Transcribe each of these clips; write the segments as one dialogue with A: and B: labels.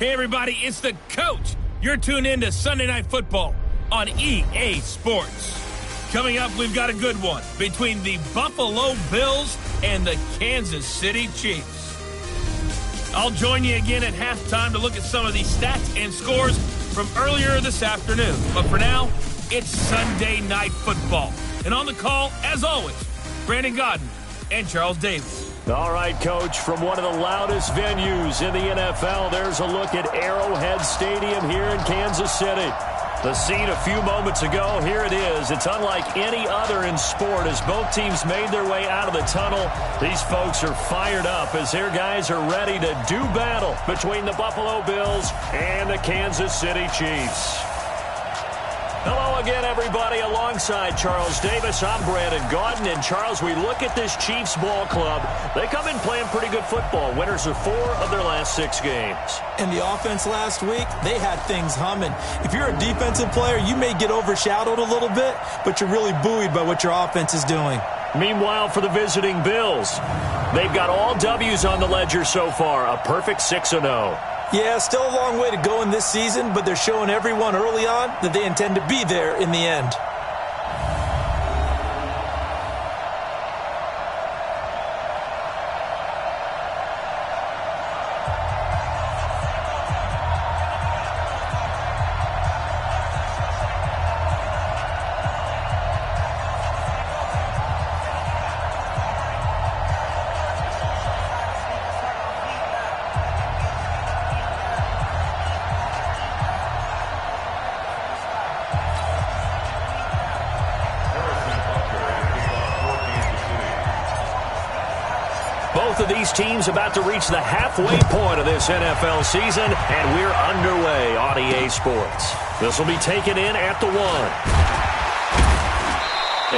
A: Hey, everybody, it's the coach. You're tuned in to Sunday Night Football on EA Sports. Coming up, we've got a good one between the Buffalo Bills and the Kansas City Chiefs. I'll join you again at halftime to look at some of these stats and scores from earlier this afternoon. But for now, it's Sunday Night Football. And on the call, as always, Brandon Godden and Charles Davis.
B: All right, Coach, from one of the loudest venues in the NFL, there's a look at Arrowhead Stadium here in Kansas City. The scene a few moments ago, here it is. It's unlike any other in sport as both teams made their way out of the tunnel. These folks are fired up as their guys are ready to do battle between the Buffalo Bills and the Kansas City Chiefs. Hello again, everybody. Alongside Charles Davis, I'm Brandon Godden. And, Charles, we look at this Chiefs ball club. They come in playing pretty good football. Winners of 4 of their last 6 games.
C: And the offense last week, they had things humming. If you're a defensive player, you may get overshadowed a little bit, but you're really buoyed by what your offense is doing.
B: Meanwhile, for the visiting Bills, they've got all W's on the ledger so far, a perfect 6-0.
C: Yeah, still a long way to go in this season, but they're showing everyone early on that they intend to be there in the end.
B: Both of these teams about to reach the halfway point of this NFL season, and we're underway on EA Sports. This will be taken in at the 1.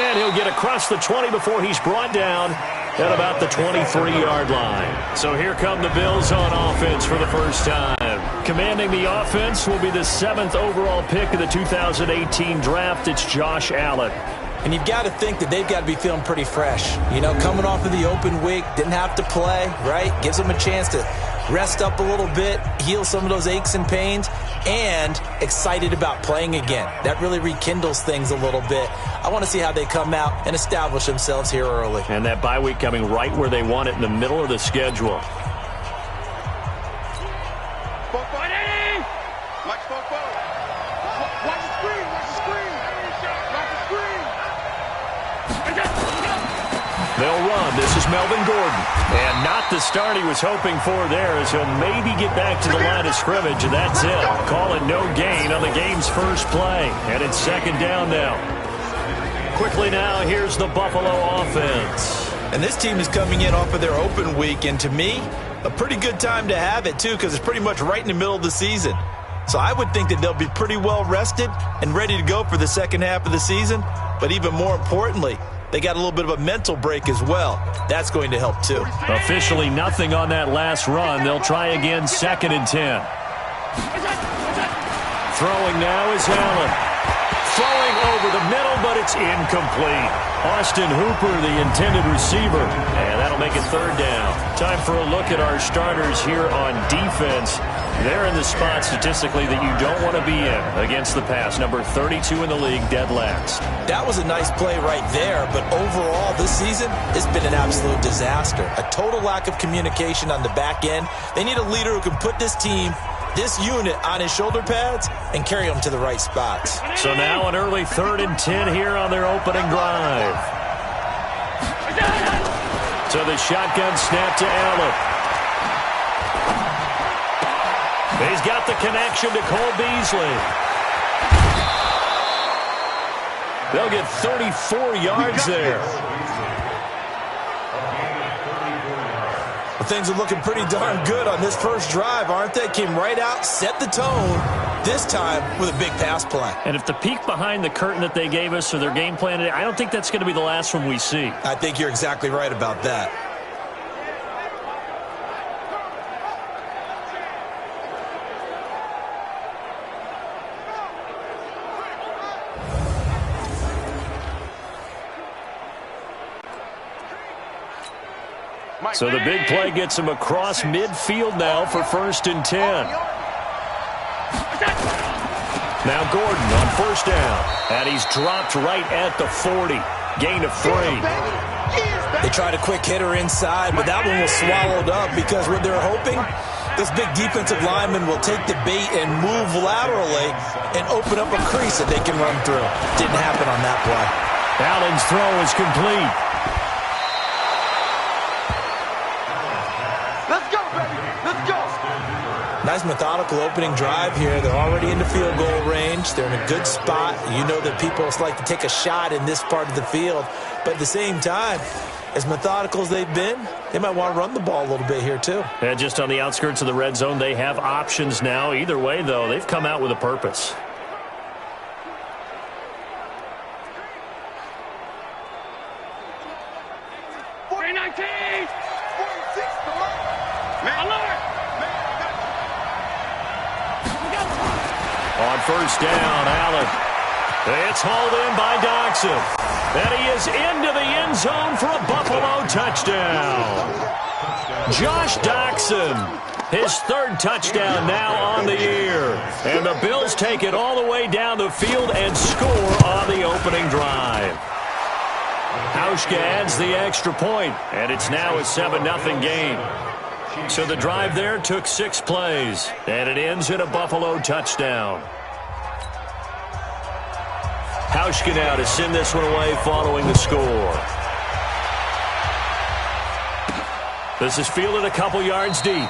B: And he'll get across the 20 before he's brought down at about the 23-yard line. So here come the Bills on offense for the first time. Commanding the offense will be the 7th overall pick of the 2018 draft. It's Josh Allen.
C: And you've got to think that they've got to be feeling pretty fresh. You know, coming off of the open week, didn't have to play, right? Gives them a chance to rest up a little bit, heal some of those aches and pains, and excited about playing again. That really rekindles things a little bit. I want to see how they come out and establish themselves here early.
B: And that bye week coming right where they want it in the middle of the schedule. They'll run. This is Melvin Gordon. And not the start he was hoping for there as he'll maybe get back to the line of scrimmage, and that's it. Call it no gain on the game's first play. And it's 2nd down now. Quickly now, here's the Buffalo offense.
C: And this team is coming in off of their open week, and to me, a pretty good time to have it, too, because it's pretty much right in the middle of the season. So I would think that they'll be pretty well rested and ready to go for the second half of the season. But even more importantly, they got a little bit of a mental break as well. That's going to help, too.
B: Officially nothing on that last run. They'll try again, 2nd and 10. Throwing now is Allen. Throwing over the middle, but it's incomplete. Austin Hooper, the intended receiver. And that'll make it 3rd down. Time for a look at our starters here on defense. They're in the spot statistically that you don't want to be in against the pass. Number 32 in the league, dead last.
C: That was a nice play right there, but overall this season, it's been an absolute disaster. A total lack of communication on the back end. They need a leader who can put this team, this unit, on his shoulder pads and carry them to the right spots.
B: So now an early 3rd and 10 here on their opening drive. So the shotgun snap to Allen. He's got the connection to Cole Beasley. They'll get 34 yards there.
C: Well, things are looking pretty darn good on this first drive, aren't they? Came right out, set the tone, this time with a big pass play.
B: And if the peek behind the curtain that they gave us or their game plan today, I don't think that's going to be the last one we see.
C: I think you're exactly right about that.
B: So the big play gets him across midfield now for 1st and 10. Now Gordon on first down. And he's dropped right at the 40. Gain of 3.
C: They tried a quick hitter inside, but that one was swallowed up because what they're hoping, this big defensive lineman will take the bait and move laterally and open up a crease that they can run through. Didn't happen on that play.
B: Allen's throw is complete.
D: Let's go, baby. Let's go.
C: Nice methodical opening drive here. They're already in the field goal range. They're in a good spot. You know that people like to take a shot in this part of the field. But at the same time, as methodical as they've been, they might want to run the ball a little bit here too.
B: And just on the outskirts of the red zone, they have options now. Either way, though, they've come out with a purpose. On first down, Allen. It's hauled in by Doxson. And he is into the end zone for a Buffalo touchdown. Josh Doxson, his 3rd touchdown now on the year. And the Bills take it all the way down the field and score on the opening drive. Hauschka adds the extra point, and it's now a 7-0 game. So the drive there took 6 plays, and it ends in a Buffalo touchdown. Hauschka now to send this one away following the score. This is fielded a couple yards deep.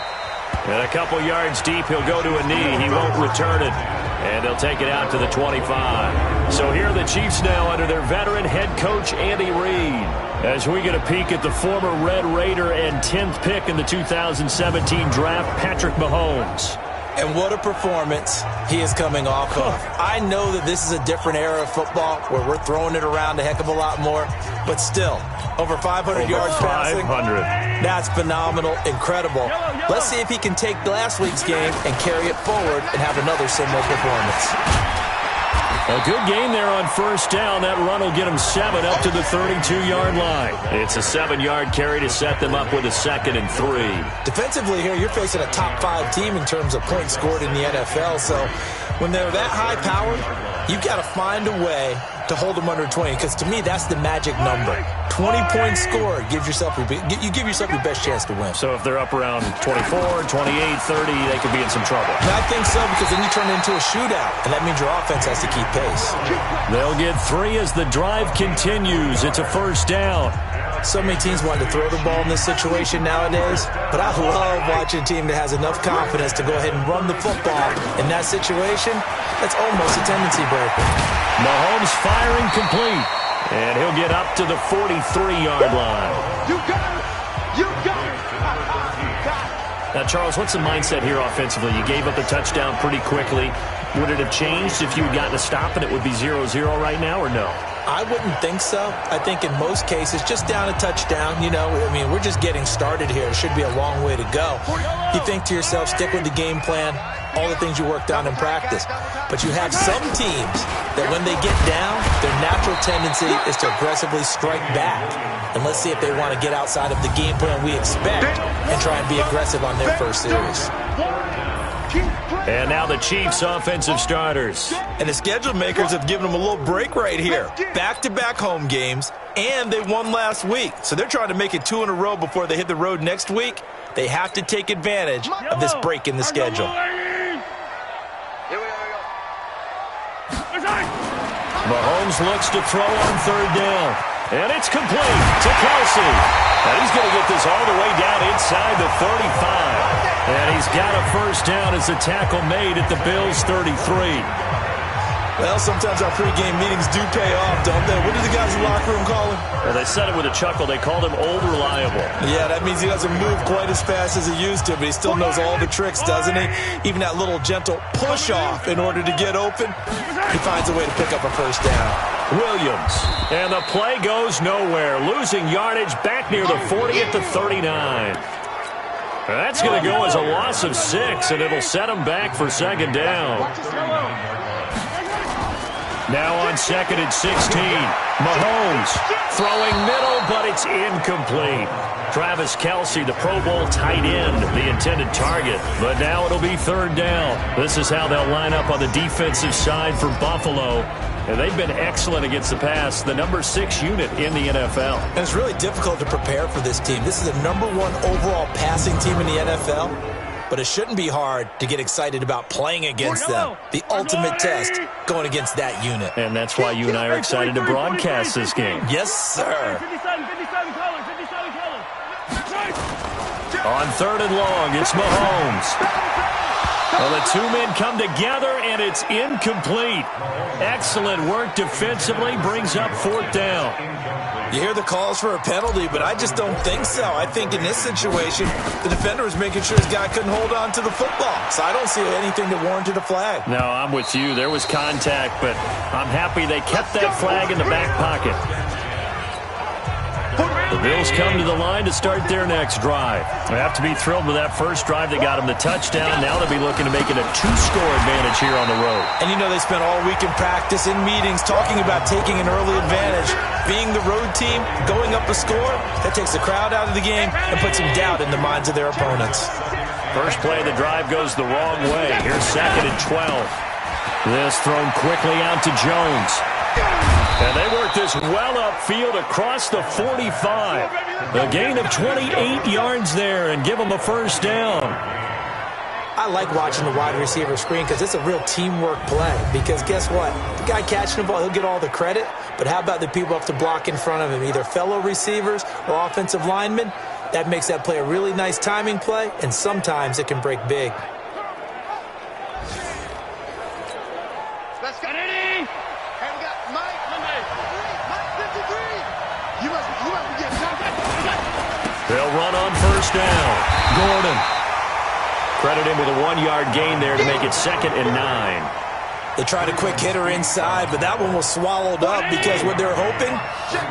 B: And a couple yards deep, he'll go to a knee. He won't return it. And they'll take it out to the 25. So here are the Chiefs now under their veteran head coach, Andy Reid. As we get a peek at the former Red Raider and 10th pick in the 2017 draft, Patrick Mahomes.
C: And what a performance he is coming off of. I know that this is a different era of football where we're throwing it around a heck of a lot more, but still, over 500 yards passing.
B: 500.
C: That's phenomenal, incredible. Let's see if he can take last week's game and carry it forward and have another similar performance.
B: A good game there on first down. That run will get him 7 up to the 32-yard line. It's a 7-yard carry to set them up with a 2nd and 3.
C: Defensively here, you're facing a top 5 team in terms of points scored in the NFL. So when they're that high-powered, you've got to find a way to hold them under 20, because to me, that's the magic number. 20 points scored, you give yourself your best chance to win.
B: So if they're up around 24, 28, 30, they could be in some trouble.
C: And I think so, because then you turn it into a shootout, and that means your offense has to keep pace.
B: They'll get 3 as the drive continues. It's a first down.
C: So many teams want to throw the ball in this situation nowadays, but I love watching a team that has enough confidence to go ahead and run the football. In that situation, that's almost a tendency breaker.
B: Mahomes firing complete, and he'll get up to the 43-yard line.
D: You got it! You got it!
B: Now, Charles, what's the mindset here offensively? You gave up the touchdown pretty quickly. Would it have changed if you had gotten a stop and it would be 0-0 right now, or no?
C: I wouldn't think so. I think in most cases, just down a touchdown, we're just getting started here. It should be a long way to go. You think to yourself, stick with the game plan, all the things you worked on in practice. But you have some teams that when they get down, their natural tendency is to aggressively strike back. And let's see if they want to get outside of the game plan we expect and try and be aggressive on their first series.
B: And now the Chiefs' offensive starters.
C: And the schedule makers have given them a little break right here. Back-to-back home games, and they won last week. So they're trying to make it 2 in a row before they hit the road next week. They have to take advantage of this break in the schedule.
B: Mahomes looks to throw on third down. And it's complete to Kelsey. And he's going to get this all the way down inside the 35. And he's got a first down as the tackle made at the Bills' 33.
C: Well, sometimes our pregame meetings do pay off, don't they? What do the guys in the locker room call him?
B: Well, they said it with a chuckle. They called him Old Reliable.
C: Yeah, that means he doesn't move quite as fast as he used to, but he still knows all the tricks, doesn't he? Even that little gentle push-off in order to get open, he finds a way to pick up a first down.
B: Williams. And the play goes nowhere. Losing yardage back near the 40 at the 39. That's going to go as a loss of 6, and it'll set him back for second down. Now on 2nd and 16. Mahomes throwing middle, but it's It's incomplete. Travis Kelce, the Pro Bowl tight end, the intended target. But now it'll be third down. This is how they'll line up on the defensive side for Buffalo. And they've been excellent against the pass, the number 6 unit in the NFL.
C: And it's really difficult to prepare for this team. This is the number 1 overall passing team in the NFL. But it shouldn't be hard to get excited about playing against them. The ultimate test going against that unit.
B: And that's why you and I are excited to broadcast this game.
C: Yes, sir.
B: On third and long, it's Mahomes. Well, the two men come together, and it's incomplete. Excellent work defensively, brings up fourth down.
C: You hear the calls for a penalty, but I just don't think so. I think in this situation, the defender was making sure his guy couldn't hold on to the football. So I don't see anything that warranted a flag.
B: No, I'm with you. There was contact, but I'm happy they kept that flag in the back pocket. The Bills come to the line to start their next drive. They have to be thrilled with that first drive. They got them the touchdown. Now they'll be looking to make it a 2-score advantage here on the road.
C: And you know they spent all week in practice, in meetings, talking about taking an early advantage. Being the road team, going up a score, that takes the crowd out of the game and puts some doubt in the minds of their opponents.
B: First play of the drive goes the wrong way. Here's 2nd and 12. This thrown quickly out to Jones. And they work this well upfield across the 45. A gain of 28 yards there and give them a first down.
C: I like watching the wide receiver screen because it's a real teamwork play. Because guess what? The guy catching the ball, he'll get all the credit. But how about the people up to block in front of him, either fellow receivers or offensive linemen? That makes that play a really nice timing play, and sometimes it can break big.
D: Let's get it in. And we got Mike 53. You must be getting shot.
B: They'll run on first down. Gordon. Credit him with a 1-yard gain there to make it 2nd and 9.
C: They tried a quick hitter inside, but that one was swallowed up because what they're hoping,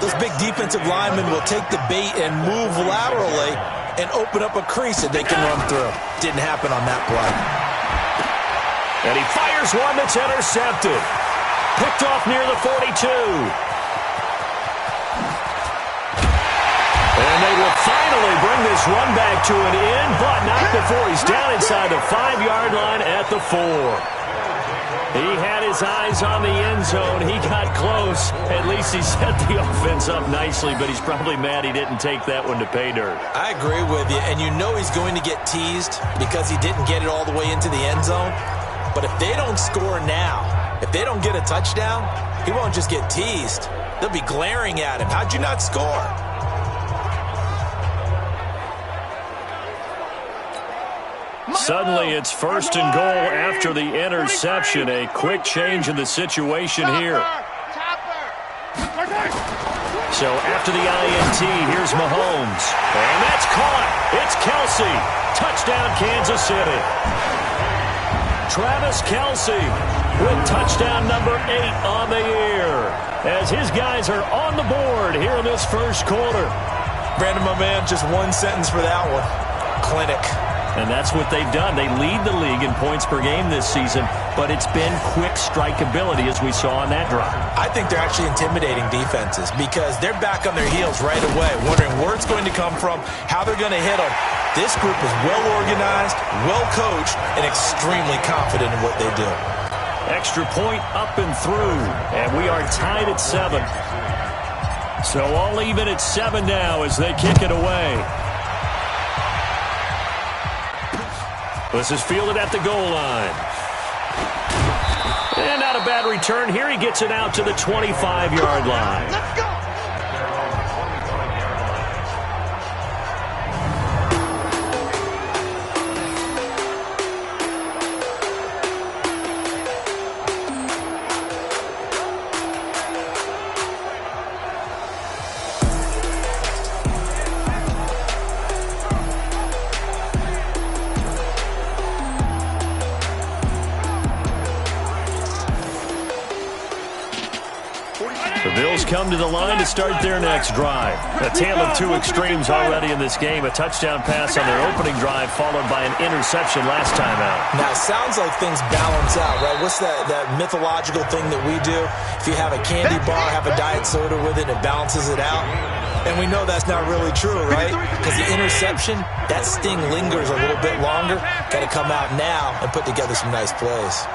C: those big defensive linemen will take the bait and move laterally and open up a crease that they can run through. Didn't happen on that play.
B: And he fires one that's intercepted. Picked off near the 42. And they will finally bring this run back to an end, but not before he's down inside the 5-yard line at the 4. He had his eyes on the end zone. He got close. At least he set the offense up nicely, but he's probably mad he didn't take that one to pay dirt.
C: I agree with you, and you know he's going to get teased because he didn't get it all the way into the end zone. But if they don't score now, if they don't get a touchdown, he won't just get teased. They'll be glaring at him. How'd you not score?
B: Suddenly it's 1st and goal after the interception. A quick change in the situation here. So after the INT, here's Mahomes. And that's caught. It's Kelce. Touchdown, Kansas City. Travis Kelce with touchdown number 8 on the year as his guys are on the board here in this first quarter.
C: Brandon, my man, just one sentence for that one. Clinic.
B: And that's what they've done. They lead the league in points per game this season, but it's been quick strikeability as we saw on that drive.
C: I think they're actually intimidating defenses because they're back on their heels right away, wondering where it's going to come from, how they're going to hit them. This group is well-organized, well-coached, and extremely confident in what they do.
B: Extra point up and through, and we are tied at 7. So all even at 7 now as they kick it away. This is fielded at the goal line. And not a bad return here. He gets it out to the 25-yard line.
D: Let's go.
B: Come to the line to start their next drive. A tale of two extremes already in this game. A touchdown pass on their opening drive followed by an interception last time out.
C: Now, it sounds like things balance out, right? What's that mythological thing that we do? If you have a candy bar, have a diet soda with it, it balances it out. And we know that's not really true, right? Because the interception, that sting lingers a little bit longer. Got to come out now and put together some nice plays.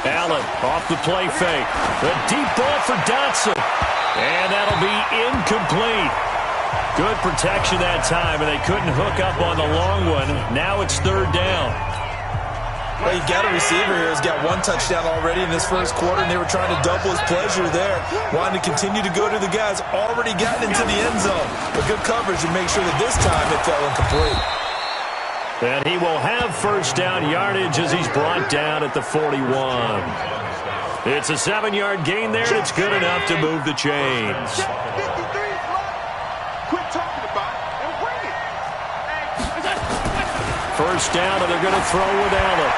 B: Allen off the play fake. The deep ball for Dotson. And that'll be incomplete. Good protection that time, and they couldn't hook up on the long one. Now it's third down.
C: Well, you've got a receiver here who's got one touchdown already in this first quarter, and they were trying to double his pleasure there. Wanting to continue to go to the guys already gotten into the end zone. But good coverage to make sure that this time it fell incomplete.
B: And he will have first down yardage as he's brought down at the 41. It's a 7-yard gain there, and it's good enough to move the chains. First down, and they're going to throw with Allen.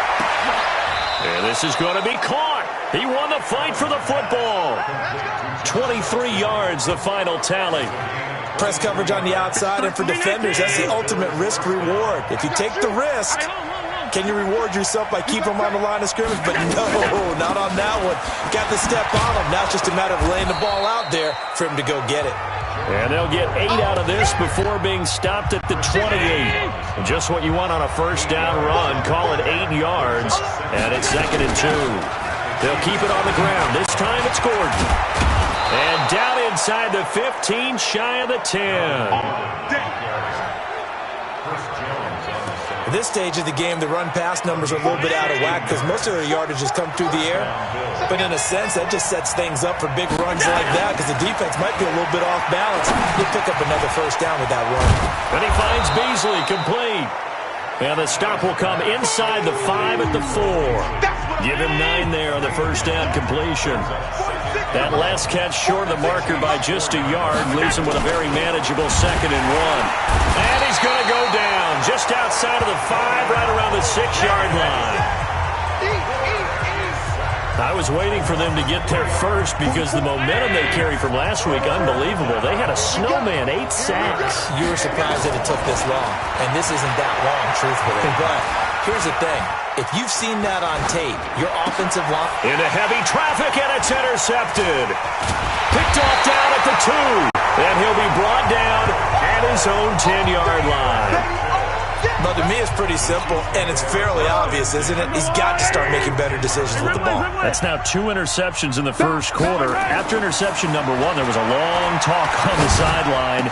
B: And this is going to be caught. He won the fight for the football. 23 yards, the final tally.
C: Press coverage on the outside, and for defenders, that's the ultimate risk-reward. If you take the risk, can you reward yourself by keeping them on the line of scrimmage? But no, not on that one. Got the step on him. Now it's just a matter of laying the ball out there for him to go get it.
B: And they'll get 8 out of this before being stopped at the 28. Just what you want on a first down run. Call it 8 yards, and it's 2nd and 2. They'll keep it on the ground. This time it's Gordon. And down inside the 15, shy of the 10.
C: At this stage of the game, the run-pass numbers are a little bit out of whack because most of their yardage has come through the air. But in a sense, that just sets things up for big runs like that because the defense might be a little bit off balance. He'll pick up another first down with that run.
B: And he finds Beasley complete. And the stop will come inside the 5 at the 4. Give him 9 there on the first down completion. That last catch short of the marker by just a yard leaves him with a very manageable 2nd and 1. And he's going to go down just outside of the 5, right around the 6-yard line. I was waiting for them to get there first because the momentum they carried from last week, unbelievable. They had a snowman, 8 sacks.
C: You were surprised that it took this long, and this isn't that long, truthfully. But here's the thing. If you've seen that on tape, your offensive line...
B: Into heavy traffic, and it's intercepted. Picked off down at the 2. And he'll be brought down at his own 10-yard line.
C: But to me, it's pretty simple, and it's fairly obvious, isn't it? He's got to start making better decisions with the ball.
B: That's now 2 interceptions in the first quarter. After interception number 1, there was a long talk on the sideline,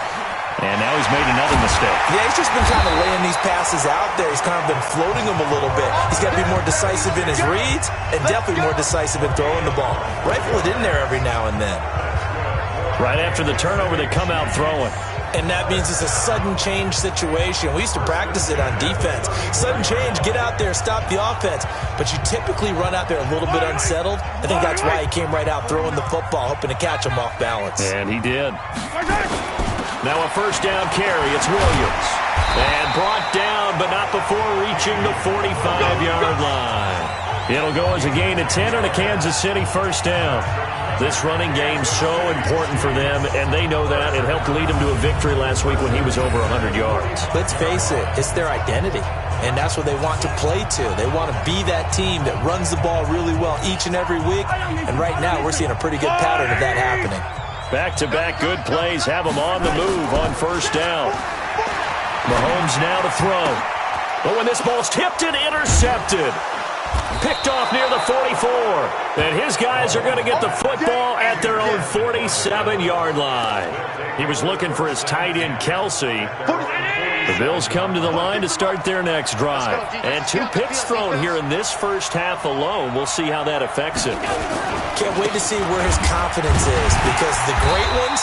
B: and now he's made another mistake.
C: Yeah, he's just been kind of laying these passes out there. He's kind of been floating them a little bit. He's got to be more decisive in his reads and definitely more decisive in throwing the ball. Rifle it in there every now and then.
B: Right after the turnover, they come out throwing.
C: And that means it's a sudden change situation. We used to practice it on defense. Sudden change, get out there, stop the offense. But you typically run out there a little bit unsettled. I think that's why he came right out throwing the football, hoping to catch him off balance.
B: And he did. Now a first down carry. It's Williams. And brought down, but not before reaching the 45-yard line. It'll go as a gain of 10 on a Kansas City first down. This running game so important for them, and they know that. It helped lead them to a victory last week when he was over 100 yards.
C: Let's face it, it's their identity, and that's what they want to play to. They want to be that team that runs the ball really well each and every week, and right now we're seeing a pretty good pattern of that happening.
B: Back-to-back good plays have them on the move on first down. Mahomes now to throw. But when this ball's tipped and intercepted. Picked off near the 44. And his guys are going to get the football at their own 47-yard line. He was looking for his tight end, Kelsey. The Bills come to the line to start their next drive. And 2 picks thrown here in this first half alone. We'll see how that affects him.
C: Can't wait to see where his confidence is, because the great ones,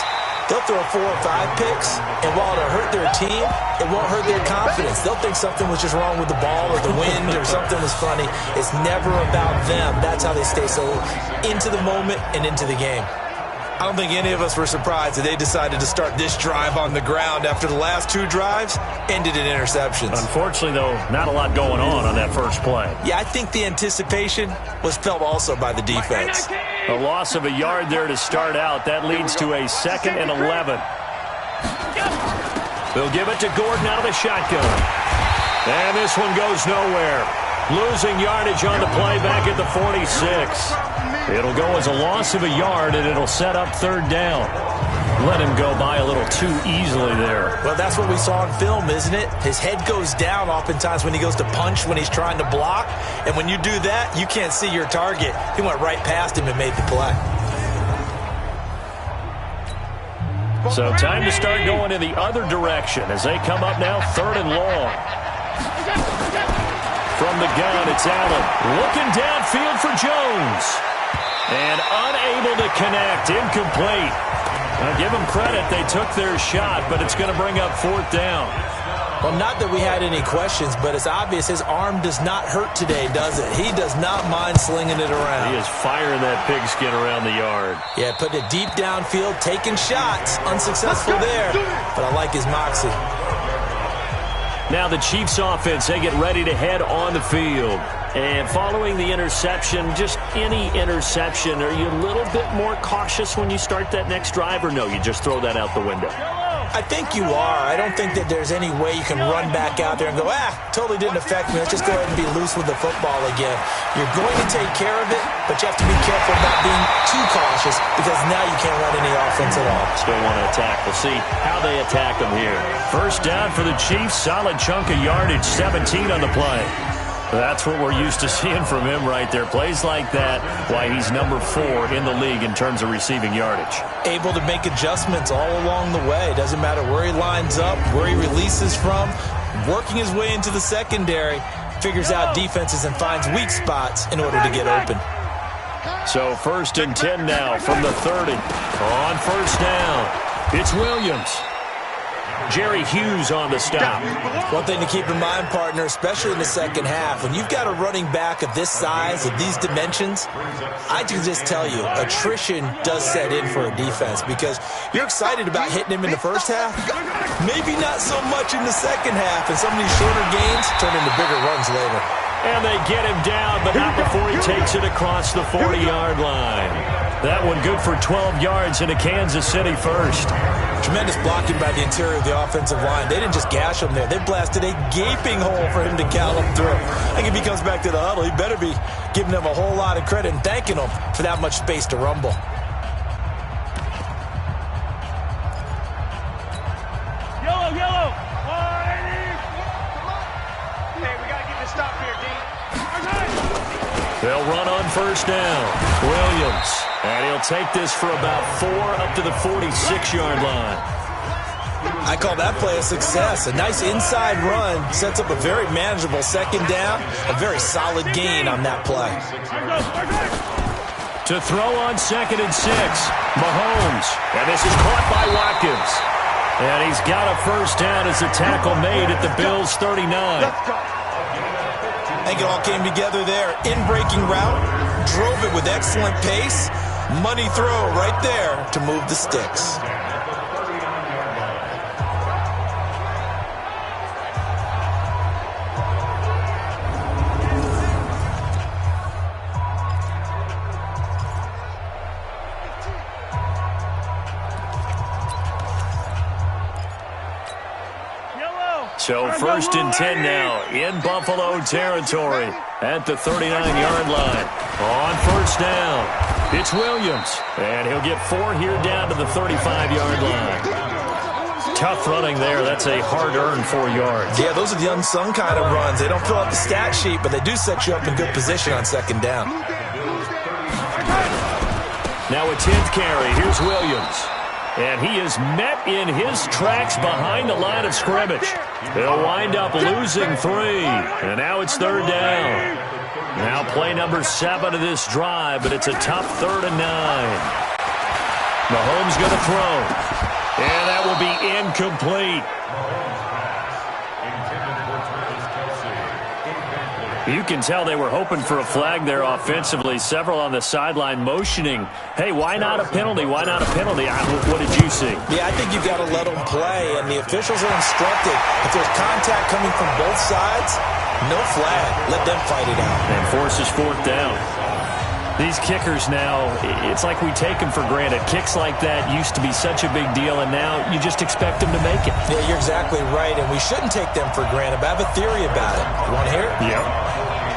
C: they'll throw 4 or 5 picks, and while it'll hurt their team, it won't hurt their confidence. They'll think something was just wrong with the ball or the wind or something was funny. It's never about them. That's how they stay so into the moment and into the game. I don't think any of us were surprised that they decided to start this drive on the ground after the last 2 drives ended in interceptions.
B: Unfortunately, though, not a lot going on that first play.
C: Yeah, I think the anticipation was felt also by the defense.
B: A loss of a yard there to start out. That leads to a 2nd and 11. They'll give it to Gordon out of the shotgun. And this one goes nowhere. Losing yardage on the play back at the 46. It'll go as a loss of a yard, and it'll set up third down. let him go by a little too easily there.
C: Well, that's what we saw in film, isn't it? His head goes down oftentimes when he goes to punch, when he's trying to block. And when you do that, you can't see your target. He went right past him and made the play.
B: So time to start going in the other direction as they come up now 3rd and long. From the gun, it's Allen. Looking downfield for Jones. And unable to connect. Incomplete. Now give them credit. They took their shot, but it's going to bring up 4th down.
C: Well, not that we had any questions, but it's obvious his arm does not hurt today, does it? He does not mind slinging it around.
B: He is firing that pigskin around the yard.
C: Yeah, putting it deep downfield, taking shots. Unsuccessful there, but I like his moxie.
B: Now the Chiefs offense, they get ready to head on the field. And following the interception, just any interception, are you a little bit more cautious when you start that next drive, or no, you just throw that out the window?
C: I think you are. I don't think that there's any way you can run back out there and go, totally didn't affect me. Let's just go ahead and be loose with the football again. You're going to take care of it, but you have to be careful about being too cautious because now you can't run any offense at all.
B: Still want to attack. We'll see how they attack them here. First down for the Chiefs. Solid chunk of yardage, 17 on the play. That's what we're used to seeing from him right there. Plays like that, why he's number 4 in the league in terms of receiving yardage.
C: Able to make adjustments all along the way. Doesn't matter where he lines up, where he releases from. Working his way into the secondary, figures out defenses and finds weak spots in order to get open.
B: So 1st and 10 now from the 30. On 1st down, it's Williams. Jerry Hughes on the stop.
C: One thing to keep in mind, partner, especially in the second half, when you've got a running back of this size, of these dimensions, I can just tell you, attrition does set in for a defense because you're excited about hitting him in the first half, maybe not so much in the second half, and some of these shorter gains turn into bigger runs later.
B: And they get him down, but not before he takes it across the 40-yard line. That one good for 12 yards into Kansas City first.
C: Tremendous blocking by the interior of the offensive line. They didn't just gash him there. They blasted a gaping hole for him to gallop through. I think if he comes back to the huddle, he better be giving them a whole lot of credit and thanking them for that much space to rumble.
D: Yellow. 180. Hey, we got to get this stop here, D.
B: They'll run on 1st down. Williams. And he'll take this for about 4 up to the 46-yard line.
C: I call that play a success. A nice inside run sets up a very manageable second down. A very solid gain on that play.
B: To throw on 2nd and 6. Mahomes. And this is caught by Watkins. And he's got a 1st down as the tackle made at the Bills' 39.
C: I think it all came together there. In-breaking route. Drove it with excellent pace. Money throw right there to move the sticks.
B: So 1st and 10 now in Buffalo territory at the 39-yard line. On 1st down, it's Williams. And he'll get 4 here down to the 35-yard line. Tough running there. That's a hard-earned 4 yards.
C: Yeah, those are the unsung kind of runs. They don't fill out the stat sheet, but they do set you up in good position on 2nd down.
B: Now a 10th carry. Here's Williams. And he is met in his tracks behind the line of scrimmage. They'll wind up losing 3. And now it's 3rd down. Now play number 7 of this drive, but it's a tough 3rd and 9. Mahomes going to throw. And that will be incomplete. You can tell they were hoping for a flag there offensively. Several on the sideline motioning, hey, why not a penalty? Why not a penalty? What did you see?
C: Yeah, I think you've got to let them play, and the officials are instructed. If there's contact coming from both sides, no flag. Let them fight it out.
B: And forces 4th down. These kickers now, it's like we take them for granted. Kicks like that used to be such a big deal, and now you just expect them to make it.
C: Yeah, you're exactly right, and we shouldn't take them for granted, but I have a theory about it. You want to hear it?
B: Yep.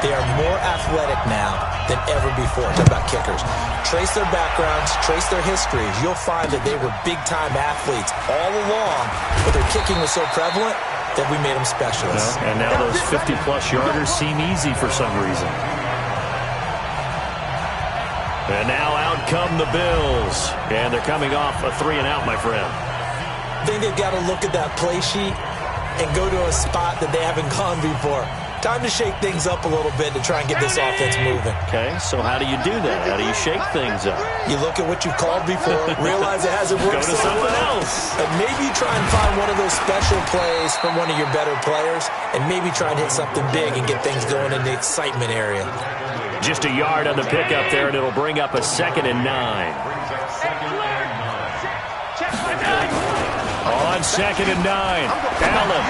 C: They are more athletic now than ever before. Talk about kickers. Trace their backgrounds, trace their histories. You'll find that they were big-time athletes all along, but their kicking was so prevalent that we made them specialists.
B: And now those 50-plus yarders seem easy for some reason. And now out come the Bills. And they're coming off a 3-and-out, my friend.
C: I think they've got to look at that play sheet and go to a spot that they haven't gone before. Time to shake things up a little bit to try and get this offense moving.
B: Okay, so how do you do that? How do you shake things up?
C: You look at what you've called before, realize it hasn't worked.
B: Go to something else.
C: And maybe try and find one of those special plays from one of your better players, and maybe try and hit something big and get things going in the excitement area.
B: Just a yard on the pickup there, and it'll bring up a 2nd and 9. On 2nd and 9, Allen.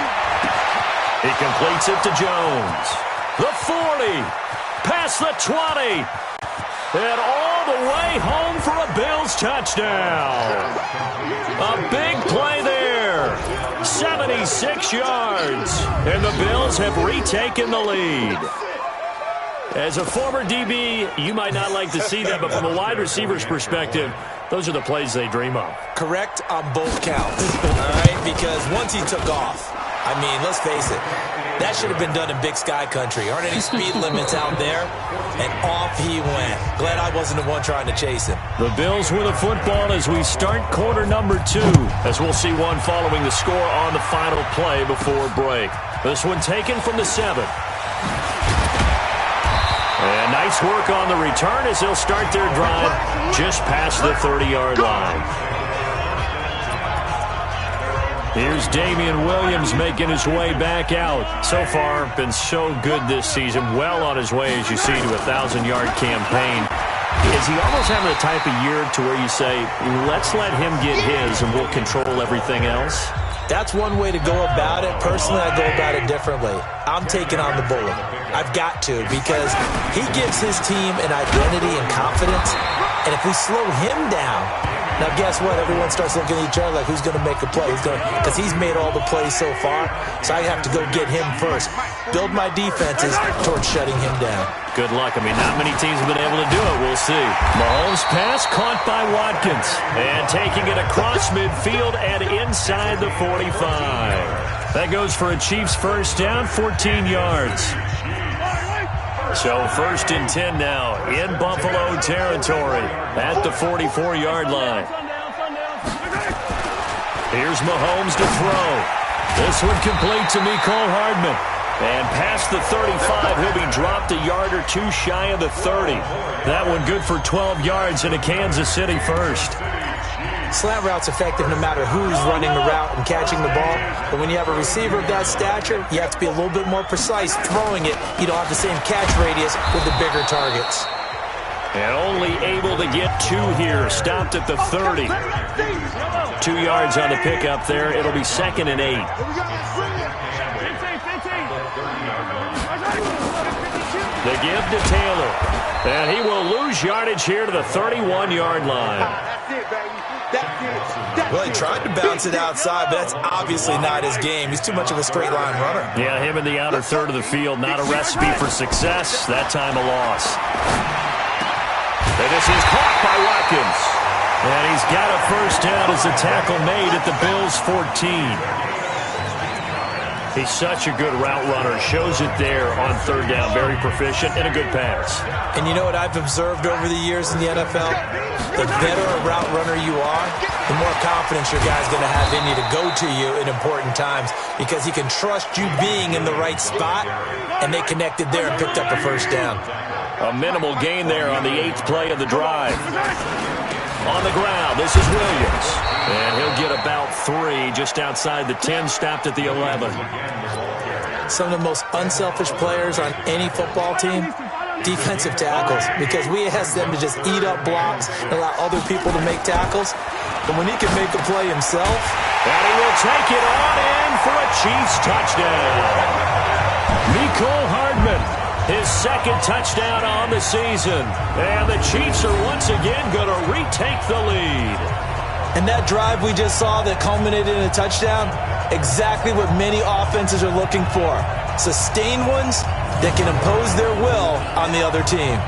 B: He completes it to Jones. The 40, past the 20, and all the way home for a Bills touchdown. A big play there. 76 yards, and the Bills have retaken the lead. As a former DB, you might not like to see that, but from a wide receiver's perspective, those are the plays they dream of.
C: Correct on both counts, all right? Because once he took off, I mean, let's face it, that should have been done in Big Sky Country. Aren't any speed limits out there? And off he went. Glad I wasn't the one trying to chase him.
B: The Bills with the football as we start quarter number 2, as we'll see one following the score on the final play before break. This one taken from the 7. And nice work on the return as they'll start their drive just past the 30-yard line. Here's Damian Williams making his way back out. So far, been so good this season. Well on his way, as you see, to a 1,000-yard campaign. Is he almost having a type of year to where you say, let's let him get his and we'll control everything else?
C: That's one way to go about it. Personally, I go about it differently. I'm taking on the bullet. I've got to, because he gives his team an identity and confidence. And if we slow him down, now guess what? Everyone starts looking at each other like, who's going to make a play? Because he's made all the plays so far, so I have to go get him first. Build my defenses towards shutting him down.
B: Good luck. I mean, not many teams have been able to do it. We'll see. Mahomes' pass caught by Watkins. And taking it across midfield and inside the 45. That goes for a Chiefs first down, 14 yards. So 1st and 10 now in Buffalo territory at the 44-yard line. Here's Mahomes to throw. This one complete to Mecole Hardman. And past the 35, he'll be dropped a yard or two shy of the 30. That one good for 12 yards in a Kansas City first.
C: Slant route's effective no matter who's running the route and catching the ball. But when you have a receiver of that stature, you have to be a little bit more precise throwing it. You don't have the same catch radius with the bigger targets.
B: And only able to get 2 here. Stopped at the 30. 2 yards on the pickup there. It'll be 2nd and 8. The give to Taylor. And he will lose yardage here to the 31-yard line.
C: Well, he tried to bounce it outside, but that's obviously not his game. He's too much of a straight-line runner.
B: Yeah, him in the outer third of the field. Not a recipe for success. That time a loss. And this is caught by Watkins. And he's got a first down as the tackle made at the Bills' 14. He's such a good route runner. Shows it there on 3rd down. Very proficient and a good pass.
C: And you know what I've observed over the years in the NFL? The better a route runner you are, the more confidence your guy's going to have in you to go to you in important times, because he can trust you being in the right spot, and they connected there and picked up a first down.
B: A minimal gain there on the 8th play of the drive. On the ground, this is Williams. And he'll get about 3 just outside the 10, stopped at the 11.
C: Some of the most unselfish players on any football team, defensive tackles, because we ask them to just eat up blocks and allow other people to make tackles. But when he can make a play himself.
B: And he will take it on in for a Chiefs touchdown. Mecole Hardman. His 2nd touchdown on the season. And the Chiefs are once again going to retake the lead.
C: And that drive we just saw that culminated in a touchdown, exactly what many offenses are looking for. Sustained ones that can impose their will on the other team.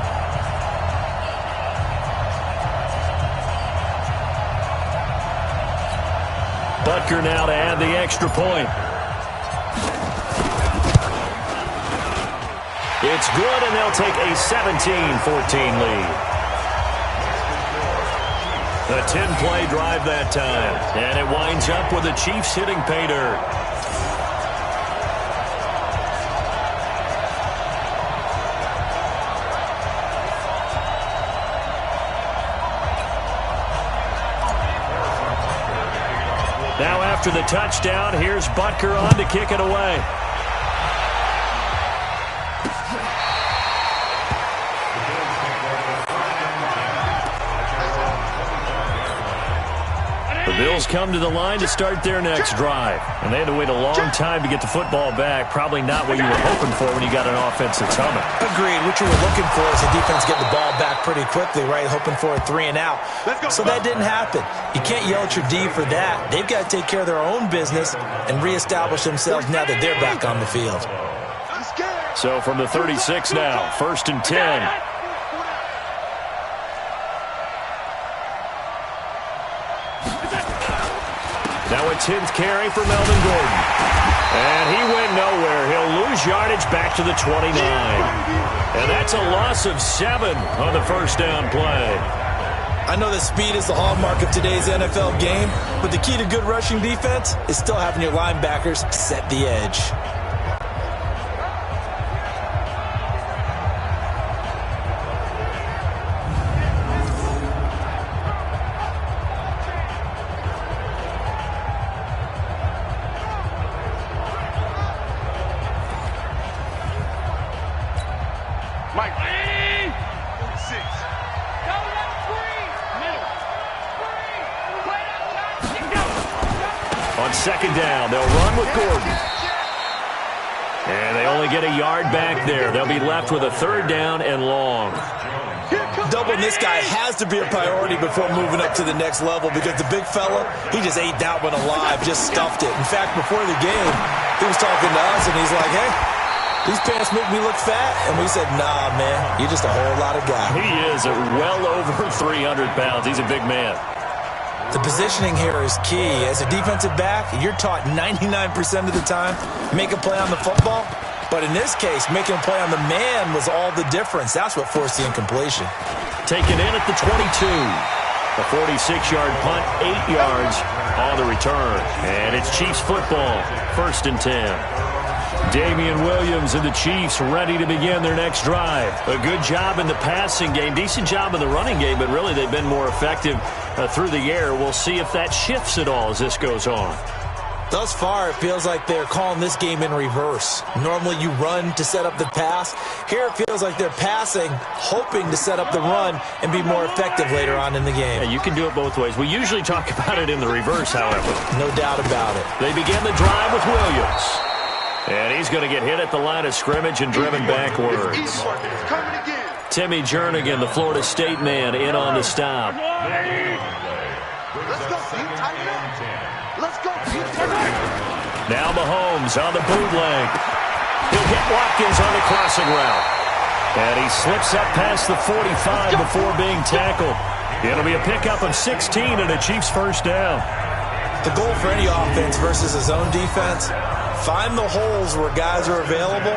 B: Butker now to add the extra point. It's good, and they'll take a 17-14 lead. A 10-play drive that time, and it winds up with the Chiefs hitting pay dirt. Now after the touchdown, here's Butker on to kick it away. The Bills come to the line to start their next drive. And they had to wait a long time to get the football back. Probably not what you were hoping for when you got an offense that's humming.
C: Agreed. What you were looking for is the defense getting the ball back pretty quickly, right? Hoping for a 3 and out. So that didn't happen. You can't yell at your D for that. They've got to take care of their own business and reestablish themselves now that they're back on the field.
B: So from the 36 now, 1st and 10. Now a 10th carry for Melvin Gordon. And he went nowhere. He'll lose yardage back to the 29. And that's a loss of 7 on the first down play.
C: I know that speed is the hallmark of today's NFL game, but the key to good rushing defense is still having your linebackers set the edge.
B: Second down, they'll run with Gordon. And they only get a yard back there. They'll be left with a 3rd down and long.
C: Doubling this guy has to be a priority before moving up to the next level because the big fella, he just ate that one alive, just stuffed it. In fact, before the game, he was talking to us, and he's like, hey, these pants make me look fat. And we said, nah, man, you're just a whole lot of guy.
B: He is well over 300 pounds. He's a big man.
C: The positioning here is key. As a defensive back, you're taught 99% of the time, make a play on the football. But in this case, making a play on the man was all the difference. That's what forced the incompletion.
B: Taken in at the 22. A 46-yard punt, 8 yards on the return. And it's Chiefs football, 1st and 10. Damian Williams and the Chiefs ready to begin their next drive. A good job in the passing game, decent job in the running game, but really they've been more effective through the air. We'll see if that shifts at all as this goes on.
C: Thus far, it feels like they're calling this game in reverse. Normally you run to set up the pass. Here it feels like they're passing, hoping to set up the run and be more effective later on in the game.
B: Yeah, you can do it both ways. We usually talk about it in the reverse, however.
C: No doubt about it.
B: They begin the drive with Williams. And he's going to get hit at the line of scrimmage and driven backwards. Timmy Jernigan, the Florida State man, in on the stop. Now Mahomes on the bootleg. He'll get Watkins on the crossing route. And he slips up past the 45 before being tackled. It'll be a pickup of 16 and a Chiefs 1st down.
C: The goal for any offense versus his own defense, find the holes where guys are available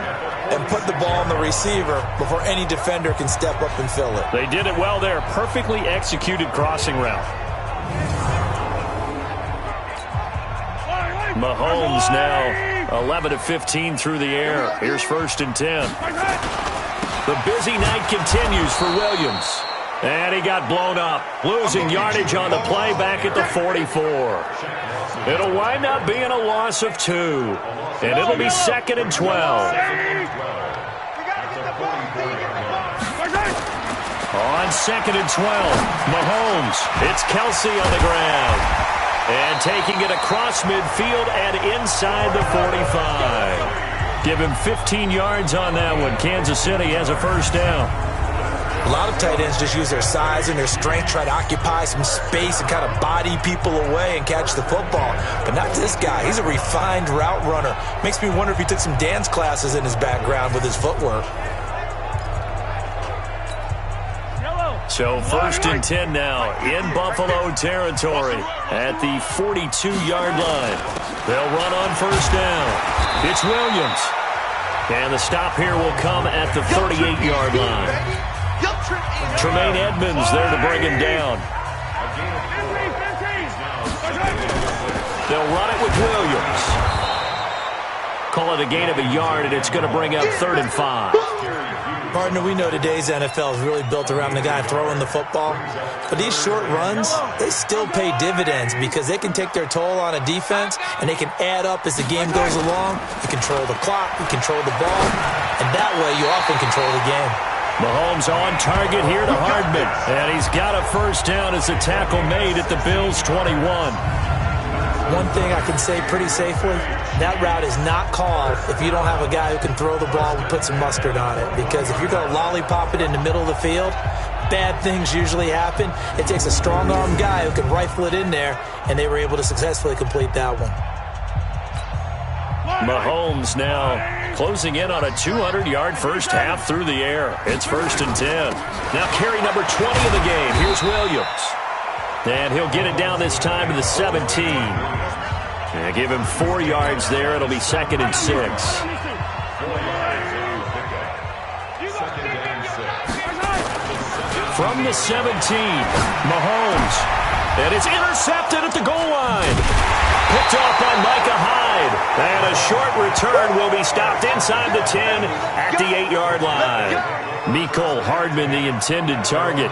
C: and put the ball on the receiver before any defender can step up and fill it.
B: They did it well there. Perfectly executed crossing route. Mahomes now 11 of 15 through the air. Here's 1st and 10. The busy night continues for Williams. And he got blown up, losing yardage on the play back at the 44. It'll wind up being a loss of 2. And it'll be 2nd and 12. On 2nd and 12, Mahomes. It's Kelsey on the ground. And taking it across midfield and inside the 45. Give him 15 yards on that one. Kansas City has a 1st down.
C: A lot of tight ends just use their size and their strength, try to occupy some space and kind of body people away and catch the football. But not this guy. He's a refined route runner. Makes me wonder if he took some dance classes in his background with his footwork.
B: So 1st and 10 now in Buffalo territory at the 42-yard line. They'll run on 1st down. It's Williams. And the stop here will come at the 38-yard line. Tremaine Edmonds there to bring him down. They'll run it with Williams. Call it a gain of a yard, and it's going to bring up 3rd and 5.
C: Partner, we know today's NFL is really built around the guy throwing the football. But these short runs, they still pay dividends because they can take their toll on a defense and they can add up as the game goes along. You control the clock, you control the ball, and that way you often control the game.
B: Mahomes on target here to Hardman. And he's got a 1st down as the tackle made at the Bills' 21.
C: One thing I can say pretty safely, that route is not called if you don't have a guy who can throw the ball and put some mustard on it. Because if you're going to lollipop it in the middle of the field, bad things usually happen. It takes a strong-arm guy who can rifle it in there, and they were able to successfully complete that one.
B: Mahomes now closing in on a 200-yard first half through the air. It's 1st and 10. Now carry number 20 of the game. Here's Williams. And he'll get it down this time to the 17. And give him 4 yards there. It'll be 2nd and 6. From the 17, Mahomes. And it's intercepted at the goal line. Picked off by Micah Hyde. And a short return will be stopped inside the 10 at the 8-yard line. Mecole Hardman, the intended target.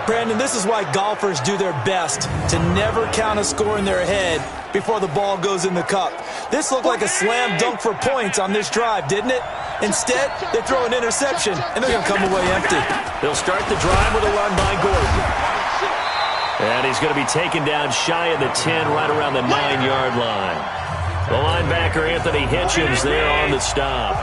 C: Brandon, this is why golfers do their best to never count a score in their head before the ball goes in the cup. This looked like a slam dunk for points on this drive, didn't it? Instead, they throw an interception, and they're going to come away empty.
B: They'll start the drive with a run by Gordon. And he's going to be taken down shy of the 10, right around the 9-yard line. The linebacker, Anthony Hitchens, there on the stop.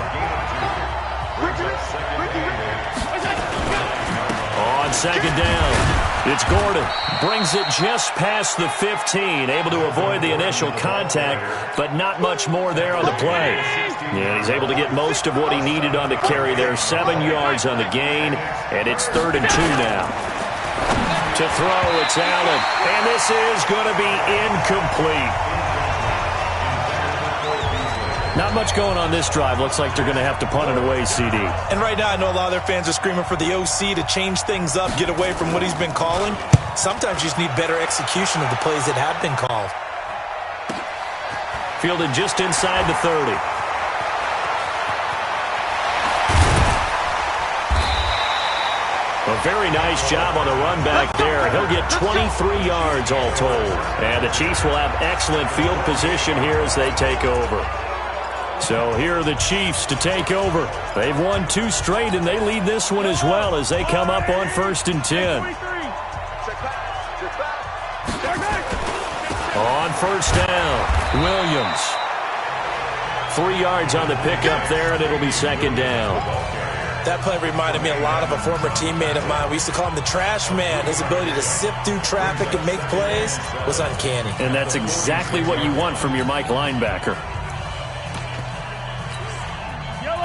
B: On 2nd down, it's Gordon. Brings it just past the 15. Able to avoid the initial contact, but not much more there on the play. And he's able to get most of what he needed on the carry there. 7 yards on the gain, and it's 3rd and 2 now. To throw, it's Allen. And this is going to be incomplete. Not much going on this drive. Looks like they're going to have to punt it away, CD.
C: And right now, I know a lot of their fans are screaming for the OC to change things up, get away from what he's been calling. Sometimes you just need better execution of the plays that have been called.
B: Fielded just inside the 30. A very nice job on the run back there. He'll get 23 yards all told. And the Chiefs will have excellent field position here as they take over. So here are the Chiefs to take over. They've won 2 straight, and they lead this one as well as they come up on 1st and 10. On 1st down, Williams. 3 yards on the pickup there, and it'll be 2nd down.
C: That play reminded me a lot of a former teammate of mine. We used to call him the trash man. His ability to sift through traffic and make plays was uncanny.
B: And that's exactly what you want from your Mike linebacker.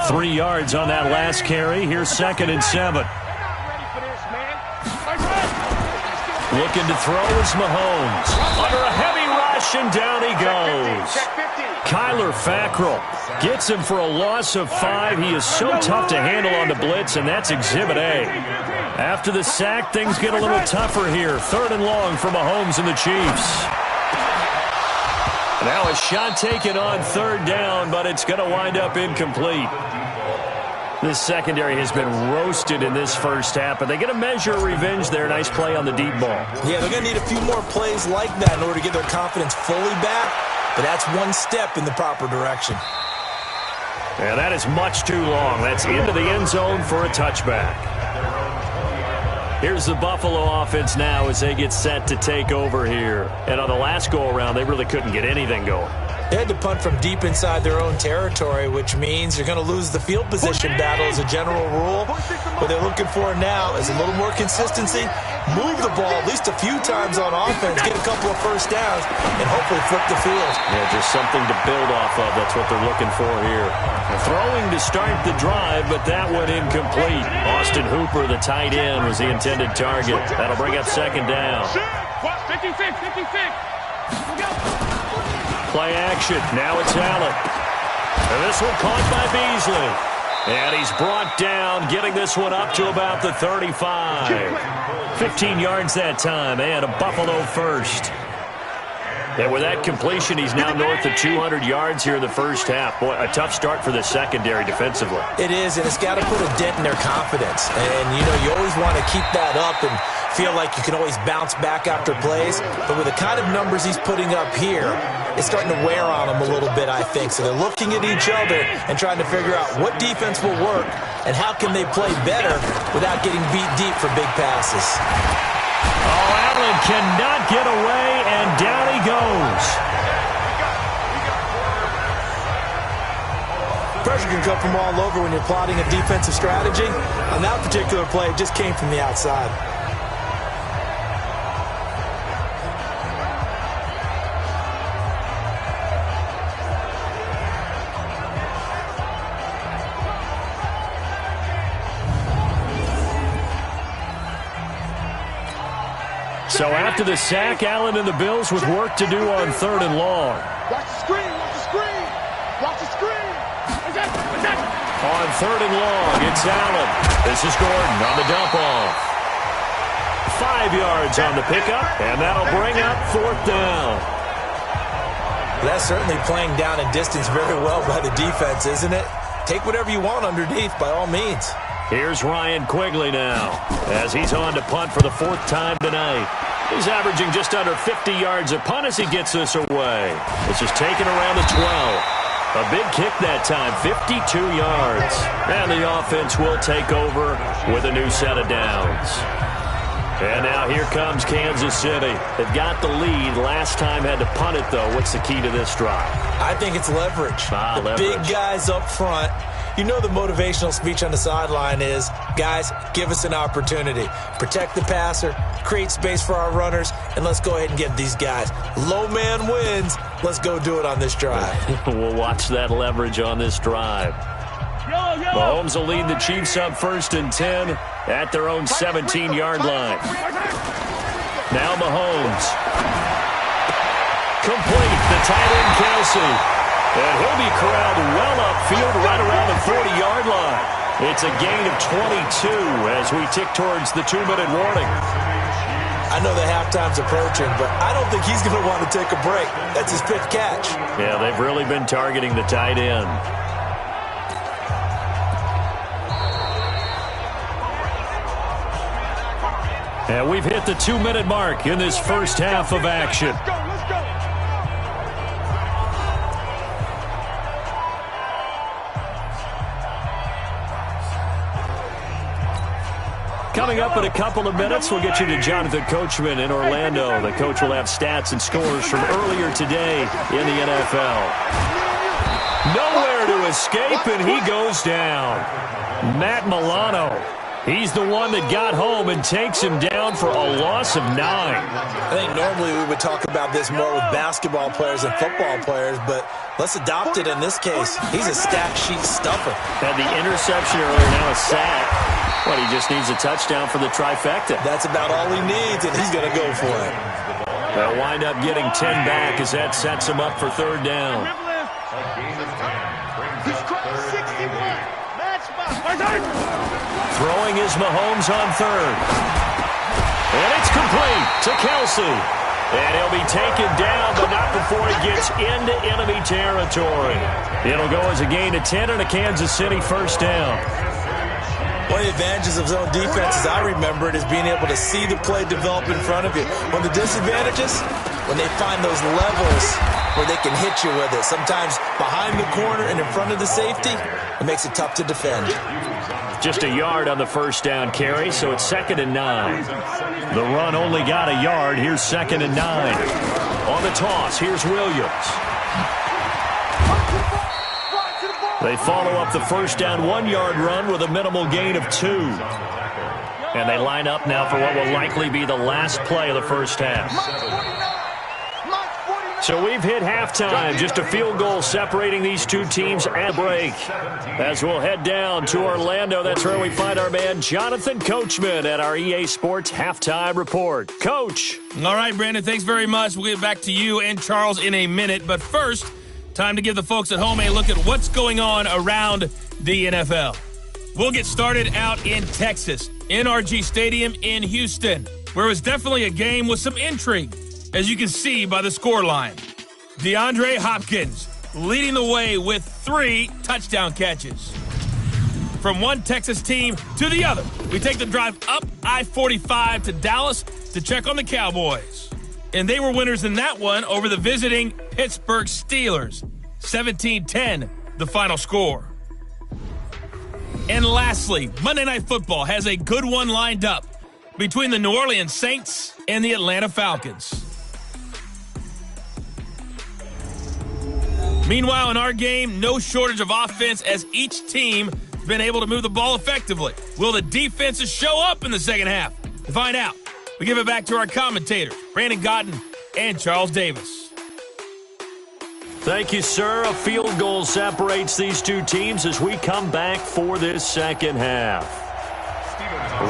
B: 3 yards on that last carry. Here's 2nd and 7. Looking to throw is Mahomes. Under a heavy rush, and down he goes. Kyler Fackrell gets him for a loss of 5. He is so tough to handle on the blitz, and that's Exhibit A. After the sack, things get a little tougher here. 3rd and long for Mahomes and the Chiefs. Now a shot taken on 3rd down, but it's going to wind up incomplete. This secondary has been roasted in this first half, but they get a measure of revenge there. Nice play on the deep ball.
C: Yeah, they're going to need a few more plays like that in order to get their confidence fully back, but that's one step in the proper direction.
B: Yeah, that is much too long. That's into the end zone for a touchback. Here's the Buffalo offense now as they get set to take over here. And on the last go-around, they really couldn't get anything going.
C: They had to punt from deep inside their own territory, which means you're going to lose the field position battle as a general rule. What they're looking for now is a little more consistency, move the ball at least a few times on offense, get a couple of first downs, and hopefully flip the field.
B: Yeah, just something to build off of. That's what they're looking for here. Throwing to start the drive, but that went incomplete. Austin Hooper, the tight end, was the intended target. That'll bring up second down.
D: 56.
B: Play action. Now it's Allen. And this one caught by Beasley. And he's brought down, getting this one up to about the 35. 15 yards that time, and a Buffalo first. And with that completion, he's now north of 200 yards here in the first half. Boy, a tough start for the secondary defensively.
C: It is, and it's got to put a dent in their confidence. And, you know, you always want to keep that up and feel like you can always bounce back after plays. But with the kind of numbers he's putting up here, it's starting to wear on them a little bit, I think. So they're looking at each other and trying to figure out what defense will work and how can they play better without getting beat deep for big passes.
B: Oh, Allen cannot get away, and down he goes.
C: Pressure can come from all over when you're plotting a defensive strategy. On that particular play, it just came from the outside.
B: So after the sack, Allen and the Bills with work to do on 3rd and long.
D: Watch the screen.
B: On 3rd and long, it's Allen. This is Gordon on the dump off. 5 yards on the pickup, and that'll bring up 4th down.
C: That's certainly playing down and distance very well by the defense, isn't it? Take whatever you want underneath, by all means.
B: Here's Ryan Quigley now, as he's on to punt for the 4th time tonight. He's averaging just under 50 yards a punt as he gets this away. This is taken around the 12. A big kick that time, 52 yards. And the offense will take over with a new set of downs. And now here comes Kansas City. They've got the lead. Last time had to punt it, though. What's the key to this drive?
C: I think it's leverage.
B: Leverage.
C: Big guys up front. You know the motivational speech on the sideline is, guys, give us an opportunity. Protect the passer, create space for our runners, and let's go ahead and get these guys. Low man wins. Let's go do it on this drive.
B: We'll watch that leverage on this drive. Mahomes will lead the Chiefs up 1st and 10 at their own 17-yard line. Now Mahomes. Complete. The tight end, Kelsey. And he'll be corralled well upfield right around the 40-yard line. It's a gain of 22 as we tick towards the 2-minute warning.
C: I know the halftime's approaching, but I don't think he's going to want to take a break. That's his 5th catch.
B: Yeah, they've really been targeting the tight end. And we've hit the 2-minute mark in this first half of action. Coming up in a couple of minutes, we'll get you to Jonathan Coachman in Orlando. The coach will have stats and scores from earlier today in the NFL. Nowhere to escape, and he goes down. Matt Milano. He's the one that got home and takes him down for a loss of 9.
C: I think normally we would talk about this more with basketball players and football players, but let's adopt it in this case. He's a stat sheet stuffer.
B: Had the interception earlier, now a sack. Well, he just needs a touchdown for the trifecta.
C: That's about all he needs, and he's going to go for it.
B: They'll wind up getting 10 back as that sets him up for 3rd down. Throwing is Mahomes on 3rd. And it's complete to Kelsey. And he'll be taken down, but not before he gets into enemy territory. It'll go as a gain of 10 and a Kansas City 1st down.
C: One of the advantages of zone defense, as I remember it, is being able to see the play develop in front of you. One of the disadvantages, when they find those levels where they can hit you with it. Sometimes behind the corner and in front of the safety, it makes it tough to defend.
B: Just a yard on the 1st down carry, so it's 2nd and 9. The run only got a yard. Here's 2nd and 9. On the toss, here's Williams. They follow up the first down 1-yard run with a minimal gain of 2. And they line up now for what will likely be the last play of the first half. So we've hit halftime. Just a field goal separating these two teams at break. As we'll head down to Orlando, that's where we find our man Jonathan Coachman at our EA Sports Halftime Report. Coach.
A: All right, Brandon, thanks very much. We'll get back to you and Charles in a minute. But first, time to give the folks at home a look at what's going on around the NFL. We'll get started out in Texas, NRG Stadium in Houston, where it was definitely a game with some intrigue, as you can see by the scoreline. DeAndre Hopkins leading the way with 3 touchdown catches. From one Texas team to the other, we take the drive up I-45 to Dallas to check on the Cowboys. And they were winners in that one over the visiting Pittsburgh Steelers. 17-10, the final score. And lastly, Monday Night Football has a good one lined up between the New Orleans Saints and the Atlanta Falcons. Meanwhile, in our game, no shortage of offense as each team has been able to move the ball effectively. Will the defenses show up in the second half? To find out, we give it back to our commentators, Brandon Gotten and Charles Davis.
B: Thank you, sir. A field goal separates these two teams as we come back for this second half.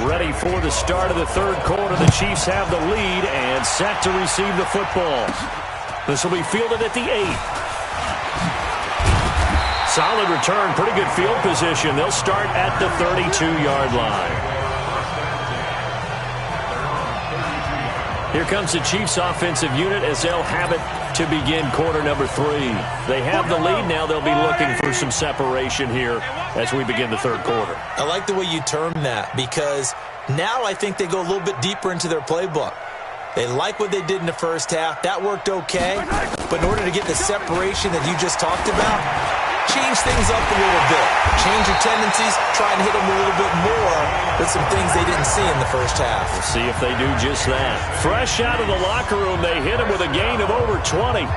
B: Ready for the start of the third quarter. The Chiefs have the lead and set to receive the football. This will be fielded at the 8. Solid return, pretty good field position. They'll start at the 32-yard line. Here comes the Chiefs offensive unit as they'll have it to begin quarter number 3. They have the lead now. They'll be looking for some separation here as we begin the third quarter.
C: I like the way you term that because now I think they go a little bit deeper into their playbook. They like what they did in the first half. That worked okay. But in order to get the separation that you just talked about, change things up a little bit. Change your tendencies, try and hit them a little bit more with some things they didn't see in the first half.
B: We'll see if they do just that. Fresh out of the locker room, they hit him with a gain of over 20.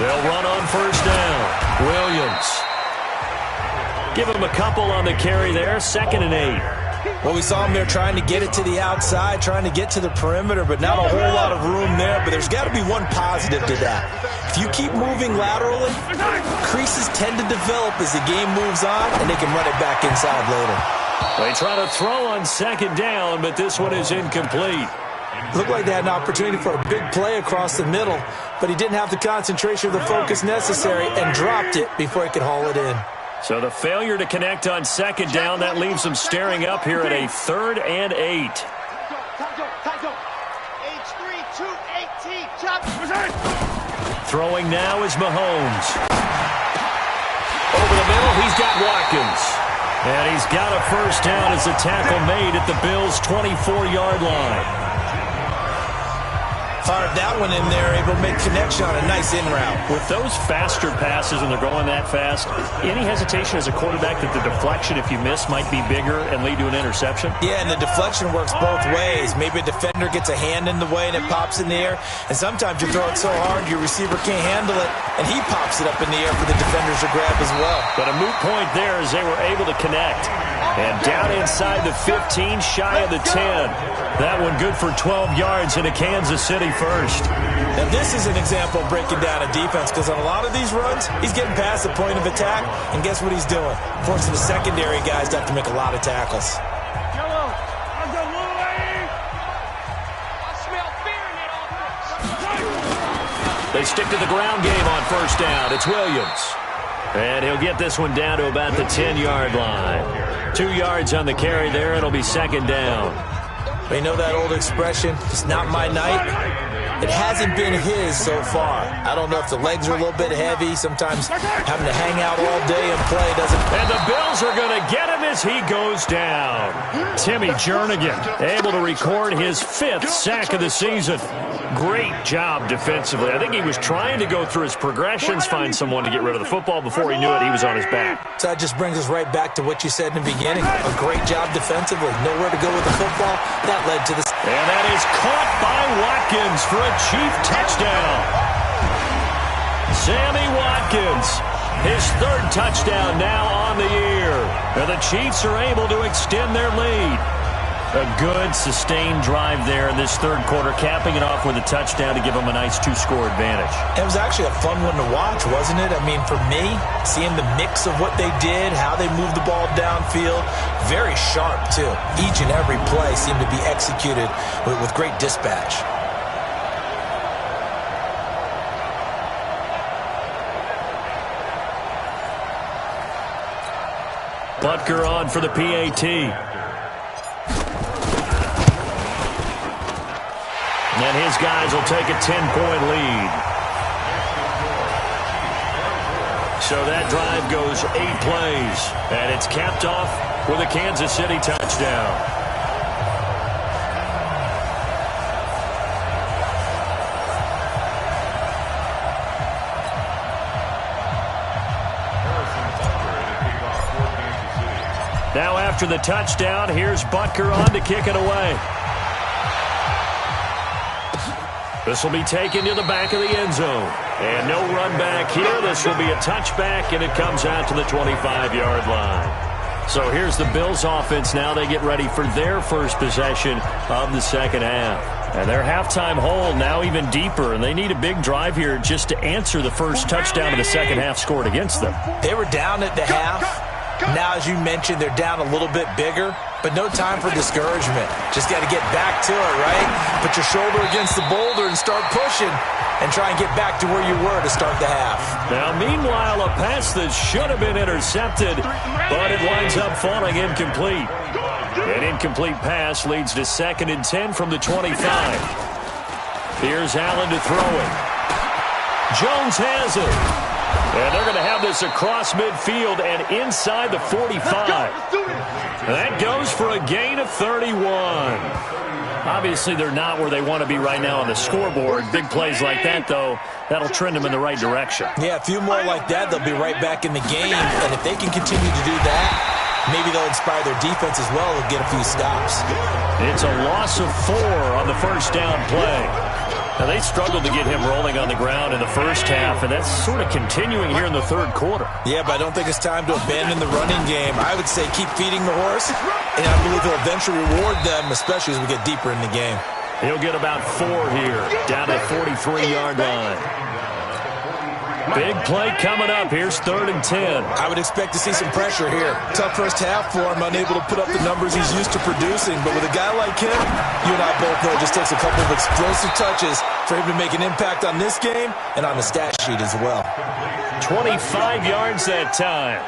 B: They'll run on first down. Williams. Give him a couple on the carry there. 2nd and 8.
C: Well, we saw him there trying to get it to the outside, trying to get to the perimeter, but not a whole lot of room there. But there's got to be one positive to that. If you keep moving laterally, creases tend to develop as the game moves on, and they can run it back inside later.
B: They try to throw on 2nd down, but this one is incomplete.
C: Looked like they had an opportunity for a big play across the middle, but he didn't have the concentration or the focus necessary and dropped it before he could haul it in.
B: So the failure to connect on 2nd down, that leaves them staring up here at a 3rd and 8. Throwing now is Mahomes. Over the middle, he's got Watkins. And he's got a first down as the tackle made at the Bills' 24-yard line.
C: Fired that one in there, able to make connection on a nice in route.
B: With those faster passes and they're going that fast, any hesitation as a quarterback that the deflection, if you miss, might be bigger and lead to an interception?
C: Yeah, and the deflection works both ways. Maybe a defender gets a hand in the way and it pops in the air, and sometimes you throw it so hard your receiver can't handle it, and he pops it up in the air for the defenders to grab as well.
B: But a moot point there as they were able to connect. And down inside the 15, shy of the 10. That one good for 12 yards into Kansas City first.
C: Now this is an example of breaking down a defense, because on a lot of these runs, he's getting past the point of attack, and guess what he's doing? Forcing the secondary guys to have to make a lot of tackles.
B: They stick to the ground game on first down. It's Williams. And he'll get this one down to about the 10-yard line. 2 yards on the carry there. It'll be 2nd down.
C: You know that old expression, it's not my night? It hasn't been his so far. I don't know if the legs are a little bit heavy. Sometimes having to hang out all day and play doesn't...
B: And the Bills are going to get him as he goes down. Timmy Jernigan able to record his 5th sack of the season. Great job defensively. I think he was trying to go through his progressions, find someone to get rid of the football. Before he knew it, he was on his back.
C: So that just brings us right back to what you said in the beginning. A great job defensively. Nowhere to go with the football. That led to the...
B: And that is caught by Watkins for a Chief touchdown. Sammy Watkins, his 3rd touchdown now on the year. And the Chiefs are able to extend their lead. A good, sustained drive there in this 3rd quarter, capping it off with a touchdown to give them a nice 2-score advantage.
C: It was actually a fun one to watch, wasn't it? I mean, for me, seeing the mix of what they did, how they moved the ball downfield, very sharp, too. Each and every play seemed to be executed with great dispatch.
B: Butker on for the PAT. And his guys will take a 10-point lead. So that drive goes 8 plays. And it's capped off with a Kansas City touchdown. Now after the touchdown, here's Butker on to kick it away. This will be taken to the back of the end zone. And no run back here. This will be a touchback, and it comes out to the 25-yard line. So here's the Bills offense now. They get ready for their first possession of the second half. And their halftime hole now even deeper, and they need a big drive here just to answer the first touchdown of the second half scored against them.
C: They were down at the half. Now, as you mentioned, they're down a little bit bigger, but no time for discouragement. Just got to get back to it, right? Put your shoulder against the boulder and start pushing and try and get back to where you were to start the half.
B: Now, meanwhile, a pass that should have been intercepted, but it winds up falling incomplete. An incomplete pass leads to 2nd and 10 from the 25. Here's Allen to throw it. Jones has it. And they're going to have this across midfield and inside the 45. And that goes for a gain of 31. Obviously, they're not where they want to be right now on the scoreboard. Big plays like that, though, that'll trend them in the right direction.
C: Yeah, a few more like that, they'll be right back in the game. And if they can continue to do that, maybe they'll inspire their defense as well and get a few stops.
B: It's a loss of 4 on the first down play. Now, they struggled to get him rolling on the ground in the first half, and that's sort of continuing here in the 3rd quarter.
C: Yeah, but I don't think it's time to abandon the running game. I would say keep feeding the horse, and I believe he'll eventually reward them, especially as we get deeper in the game.
B: He'll get about 4 here, down to the 43-yard line. Big play coming up. Here's 3rd and 10.
C: I would expect to see some pressure here. Tough first half for him, unable to put up the numbers he's used to producing. But with a guy like him, you and I both know it just takes a couple of explosive touches for him to make an impact on this game and on the stat sheet as well.
B: 25 yards that time.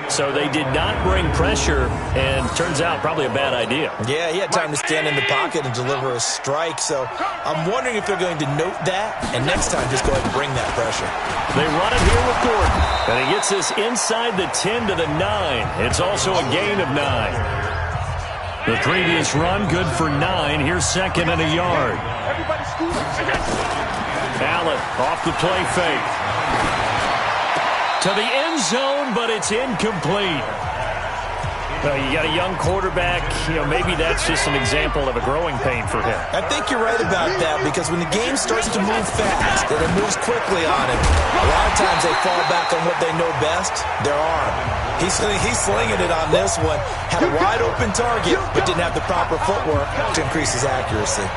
B: So they did not bring pressure, and turns out probably a bad idea.
C: Yeah, he had time to stand in the pocket and deliver a strike. So I'm wondering if they're going to note that, and next time just go ahead and bring that pressure.
B: They run it here with Gordon, and he gets this inside the 10 to the 9. It's also a gain of 9. The previous run, good for 9. Here's 2nd and a yard. Allen off the play fake. To the end zone, but it's incomplete. You got a young quarterback. Maybe that's just an example of a growing pain for him.
C: I think you're right about that, because when the game starts to move fast and it moves quickly on him, a lot of times they fall back on what they know best, their arm. He's slinging it on this one. Had a wide-open target, but didn't have the proper footwork to increase his accuracy.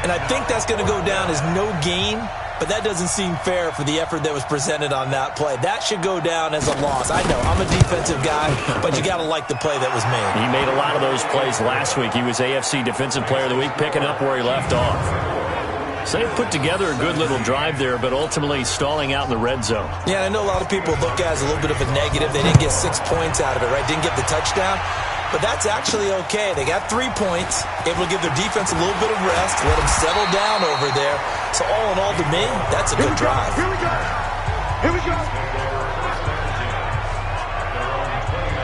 C: And I think that's going to go down as no gain, but that doesn't seem fair for the effort that was presented on that play. That should go down as a loss. I know, I'm a defensive guy, but you got to like the play that was made.
B: He made a lot of those plays last week. He was AFC Defensive Player of the Week, picking up where he left off. So they put together a good little drive there, but ultimately stalling out in the red zone.
C: Yeah, I know a lot of people look at it as a little bit of a negative. They didn't get 6 points out of it, right? Didn't get the touchdown. but that's actually okay. They got 3 points, able to give their defense a little bit of rest, let them settle down over there. So all in all, to me, that's a good drive.
D: Here we go. Here we go.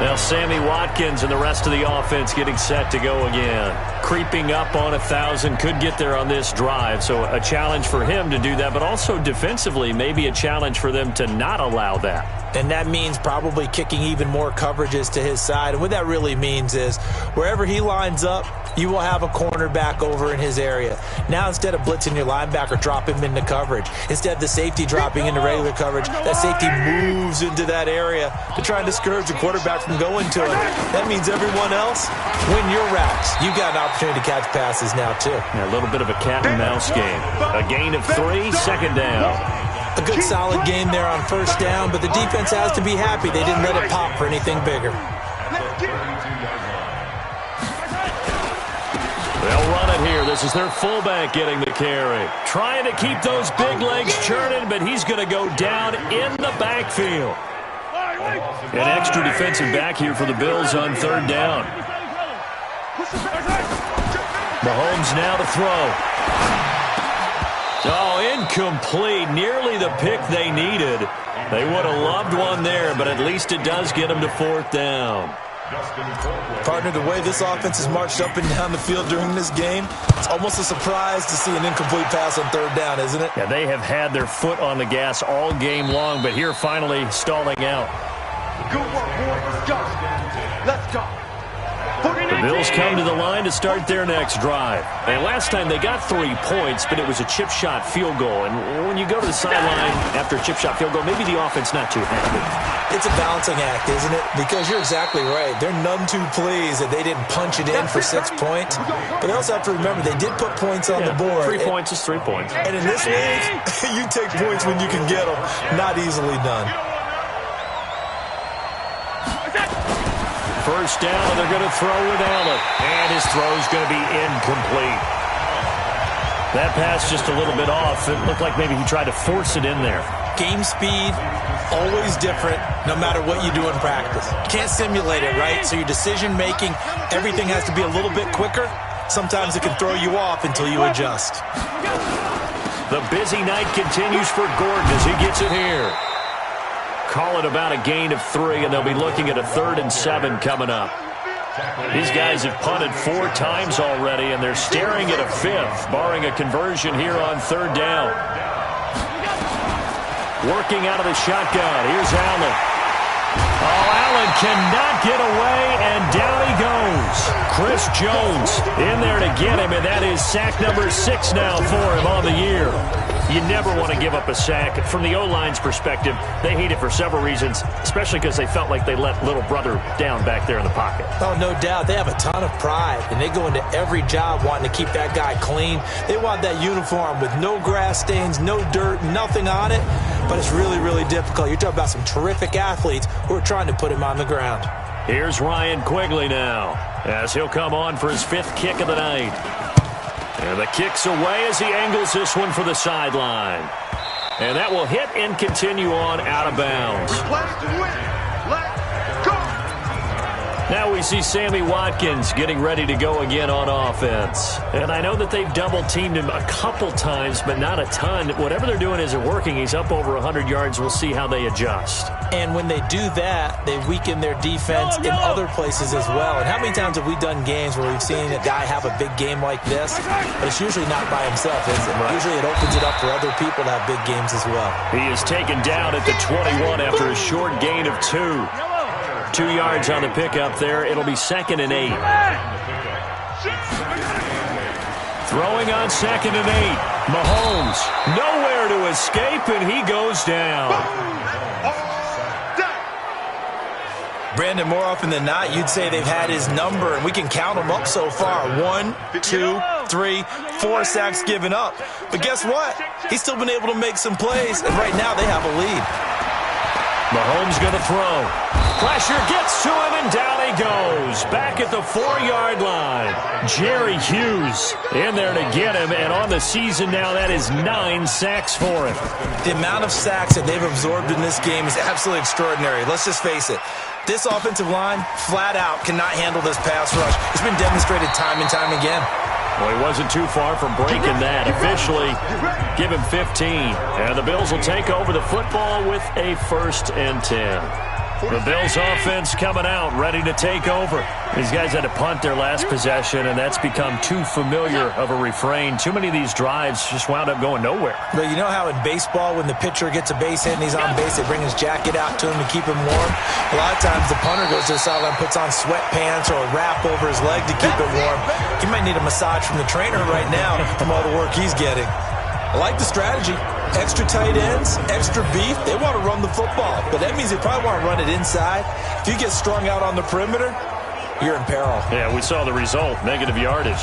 B: Now Sammy Watkins and the rest of the offense getting set to go again. Creeping up on 1,000, could get there on this drive. So a challenge for him to do that, but also defensively, maybe a challenge for them to not allow that.
C: And that means probably kicking even more coverages to his side. And what that really means is wherever he lines up, you will have a cornerback over in his area. Now instead of blitzing your linebacker, drop him into coverage. Instead of the safety dropping into regular coverage, that safety moves into that area to try and discourage the quarterback from going to it. That means everyone else, win your routes. You've got an opportunity to catch passes now too.
B: Yeah, a little bit of a cat and mouse game. A gain of 3, second down.
C: A good solid game there on first down, but the defense has to be happy they didn't let it pop for anything bigger.
B: They'll run it here. This is their fullback getting the carry. Trying to keep those big legs churning, but he's going to go down in the backfield. An extra defensive back here for the Bills on third down. Mahomes now to throw. Oh, incomplete. Nearly the pick they needed. They would have loved one there, but at least it does get them to fourth down.
C: Partner, the way this offense has marched up and down the field during this game, it's almost a surprise to see an incomplete pass on third down, isn't it?
B: Yeah, they have had their foot on the gas all game long, but here finally stalling out.
D: Good work, boy. Let's go. Let's go.
B: The Bills come to the line to start their next drive. And last time they got 3 points, but it was a chip shot field goal. And when you go to the sideline after a chip shot field goal, maybe the offense not too happy.
C: It's a balancing act, isn't it? Because you're exactly right. They're none too pleased that they didn't punch it in for 6 points. But they also have to remember they did put points on the board.
B: 3 points is 3 points.
C: And in this league, you take points when you can get them. Not easily done.
B: First down, and they're going to throw with Allen. And his throw's going to be incomplete. That pass just a little bit off. It looked like maybe he tried to force it in there.
C: Game speed, always different, no matter what you do in practice. You can't simulate it, right? So your decision-making, everything has to be a little bit quicker. Sometimes it can throw you off until you adjust.
B: The busy night continues for Gordon as he gets it here. Call it about a gain of 3, and they'll be looking at a 3rd and 7 coming up. These guys have punted 4 times already, and they're staring at a 5th, barring a conversion here on third down. Working out of the shotgun. Here's Allen. Oh, Allen cannot get away, and down he goes. Chris Jones in there to get him, and that is sack number 6 now for him on the year. You never want to give up a sack. From the O-line's perspective, they hate it for several reasons, especially because they felt like they let little brother down back there in the pocket.
C: Oh, no doubt. They have a ton of pride, and they go into every job wanting to keep that guy clean. They want that uniform with no grass stains, no dirt, nothing on it, but it's really, really difficult. You're talking about some terrific athletes who are trying to put him on the ground.
B: Here's Ryan Quigley now, as he'll come on for his 5th kick of the night. And the kick's away as he angles this one for the sideline. And that will hit and continue on out of bounds. Now we see Sammy Watkins getting ready to go again on offense. And I know that they've double-teamed him a couple times, but not a ton. Whatever they're doing isn't working. He's up over 100 yards. We'll see how they adjust.
C: And when they do that, they weaken their defense in other places as well. And how many times have we done games where we've seen a guy have a big game like this? But it's usually not by himself, is it? Right. Usually it opens it up for other people to have big games as well.
B: He is taken down at the 21 after a short gain of 2. 2 yards on the pickup there. It'll be 2nd and 8. Throwing on 2nd and 8. Mahomes nowhere to escape, and he goes down.
C: Brandon, more often than not, you'd say they've had his number, and we can count them up so far. 1, 2, 3, 4 sacks given up. But guess what? He's still been able to make some plays, and right now they have a lead.
B: Mahomes going to throw. Pressure gets to him, and down he goes. Back at the 4-yard line. Jerry Hughes in there to get him, and on the season now, that is 9 sacks for him.
C: The amount of sacks that they've absorbed in this game is absolutely extraordinary. Let's just face it. This offensive line, flat out, cannot handle this pass rush. It's been demonstrated time and time again.
B: Well, he wasn't too far from breaking that. Officially, give him 15. And the Bills will take over the football with a 1st and 10. The Bills offense coming out, ready to take over. These guys had to punt their last possession, and that's become too familiar of a refrain. Too many of these drives just wound up going nowhere.
C: But you know how in baseball, when the pitcher gets a base hit and he's on base, they bring his jacket out to him to keep him warm? A lot of times the punter goes to the sideline, puts on sweatpants or a wrap over his leg to keep it warm. He might need a massage from the trainer right now from all the work he's getting. I like the strategy. Extra tight ends, extra beef. They want to run the football, but that means they probably want to run it inside. If you get strung out on the perimeter, you're in peril.
B: Yeah, we saw the result, negative yardage.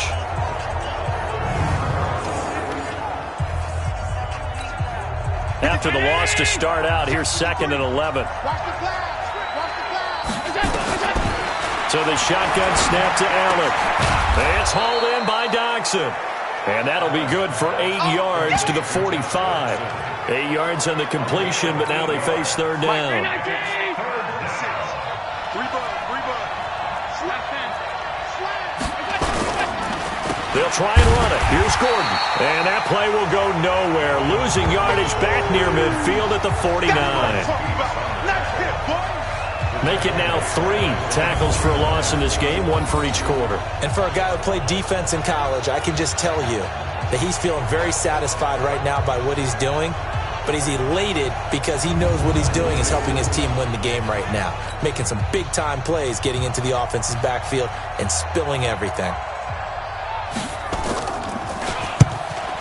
B: After the loss to start out, here's 2nd and 11. So the shotgun snap to Allen. It's hauled in by Dodson. And that'll be good for 8 yards to the 45. 8 yards on the completion, but now they face 3rd down. They'll try and run it. Here's Gordon. And that play will go nowhere. Losing yardage back near midfield at the 49. Make it now 3 tackles for a loss in this game, 1 for each quarter.
C: And for a guy who played defense in college, I can just tell you that he's feeling very satisfied right now by what he's doing. But he's elated because he knows what he's doing is helping his team win the game right now. Making some big-time plays, getting into the offense's backfield and spilling everything.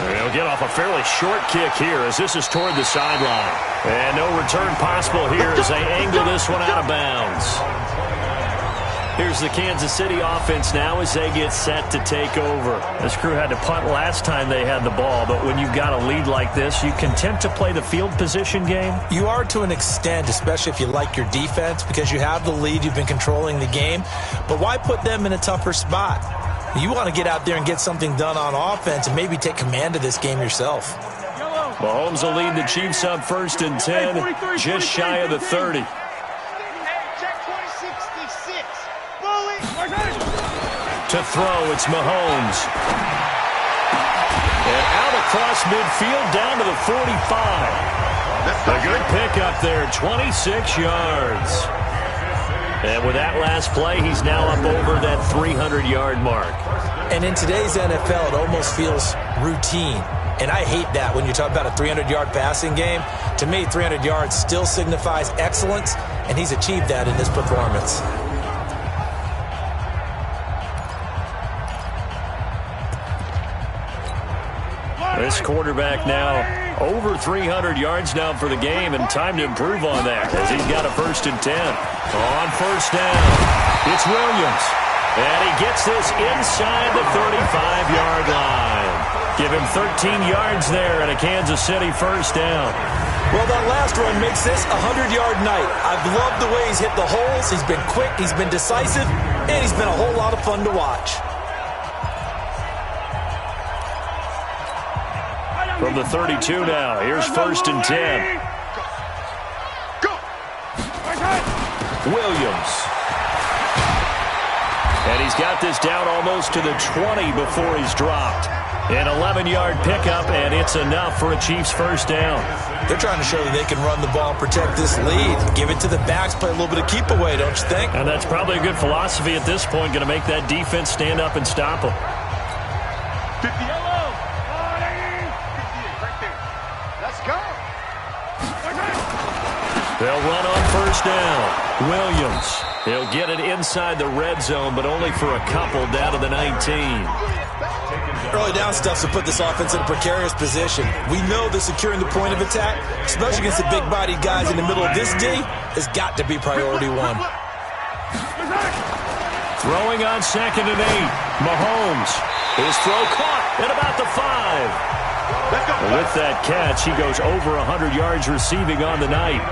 B: They'll get off a fairly short kick here as this is toward the sideline. And no return possible here as they angle this one out of bounds. Here's the Kansas City offense now as they get set to take over. This crew had to punt last time they had the ball, but when you've got a lead like this, you content to play the field position game?
C: You are to an extent, especially if you like your defense, because you have the lead, you've been controlling the game. But why put them in a tougher spot? You want to get out there and get something done on offense and maybe take command of this game yourself.
B: Mahomes will lead the Chiefs up 1st and 10, just shy of the 30. To throw, it's Mahomes. And out across midfield down to the 45. A good pickup there, 26 yards. And with that last play, he's now up over that 300-yard mark.
C: And in today's NFL, it almost feels routine. And I hate that when you talk about a 300-yard passing game. To me, 300 yards still signifies excellence, and he's achieved that in this performance.
B: This quarterback now over 300 yards now for the game, and time to improve on that as he's got a 1st and 10. On 1st down, it's Williams. And he gets this inside the 35-yard line. Give him 13 yards there and a Kansas City 1st down.
C: Well, that last run makes this a 100-yard night. I've loved the way he's hit the holes. He's been quick, he's been decisive, and he's been a whole lot of fun to watch.
B: From the 32 now, here's 1st and 10. Williams. And he's got this down almost to the 20 before he's dropped. An 11-yard pickup, and it's enough for a Chiefs 1st down.
C: They're trying to show that they can run the ball and protect this lead. Give it to the backs, play a little bit of keep away, don't you think?
B: And that's probably a good philosophy at this point, going to make that defense stand up and stop them. They'll run on 1st down. Williams. He'll get it inside the red zone, but only for a couple down to the 19.
C: Early down stuff to put this offense in a precarious position. We know that securing the point of attack, especially against the big-bodied guys in the middle of this D, has got to be priority 1.
B: Throwing on 2nd and 8. Mahomes. His throw caught at about the 5. With that catch, he goes over 100 yards receiving on the night.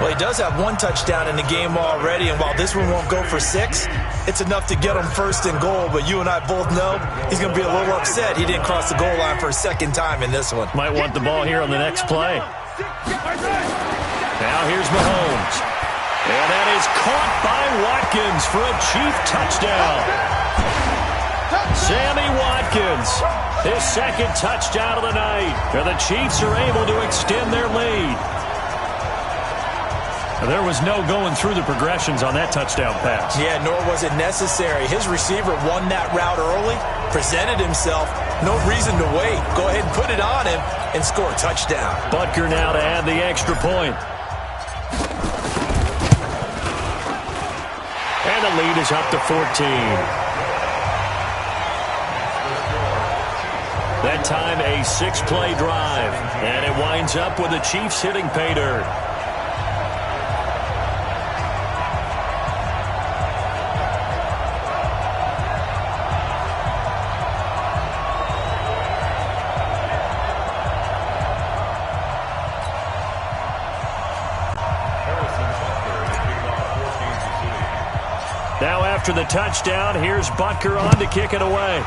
C: Well, he does have one touchdown in the game already, and while this one won't go for 6, it's enough to get him first and goal. But you and I both know he's going to be a little upset he didn't cross the goal line for a second time in this one.
B: Might want the ball here on the next play. Now here's Mahomes. And that is caught by Watkins for a Chief touchdown. Sammy Watkins, his second touchdown of the night. And the Chiefs are able to extend their lead. There was no going through the progressions on that touchdown pass.
C: Yeah, nor was it necessary. His receiver won that route early, presented himself. No reason to wait. Go ahead and put it on him and score a touchdown.
B: Butker now to add the extra point. And the lead is up to 14. That time a 6-play drive. And it winds up with the Chiefs hitting pay dirt. Now after the touchdown, here's Butker on to kick it away.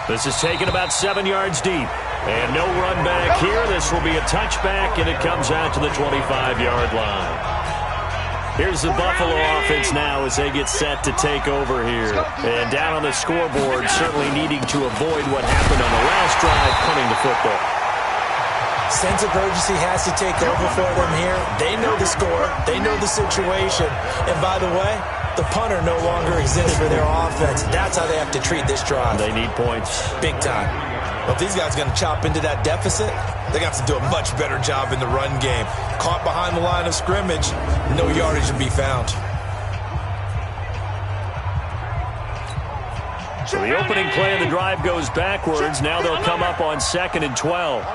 B: This is taken about 7 yards deep. And no run back here. This will be a touchback, and it comes out to the 25-yard line. Here's the Buffalo offense now as they get set to take over here. And down on the scoreboard, certainly needing to avoid what happened on the last drive, punting the football.
C: Sense of urgency has to take over for them here. They know the score. They know the situation. And by the way, the punter no longer exists for their offense. That's how they have to treat this drive.
B: They need points.
C: Big time. Well, if these guys are going to chop into that deficit, they got to do a much better job in the run game. Caught behind the line of scrimmage, no yardage to be found.
B: So the opening play of the drive goes backwards. Now they'll come up on 2nd and 12.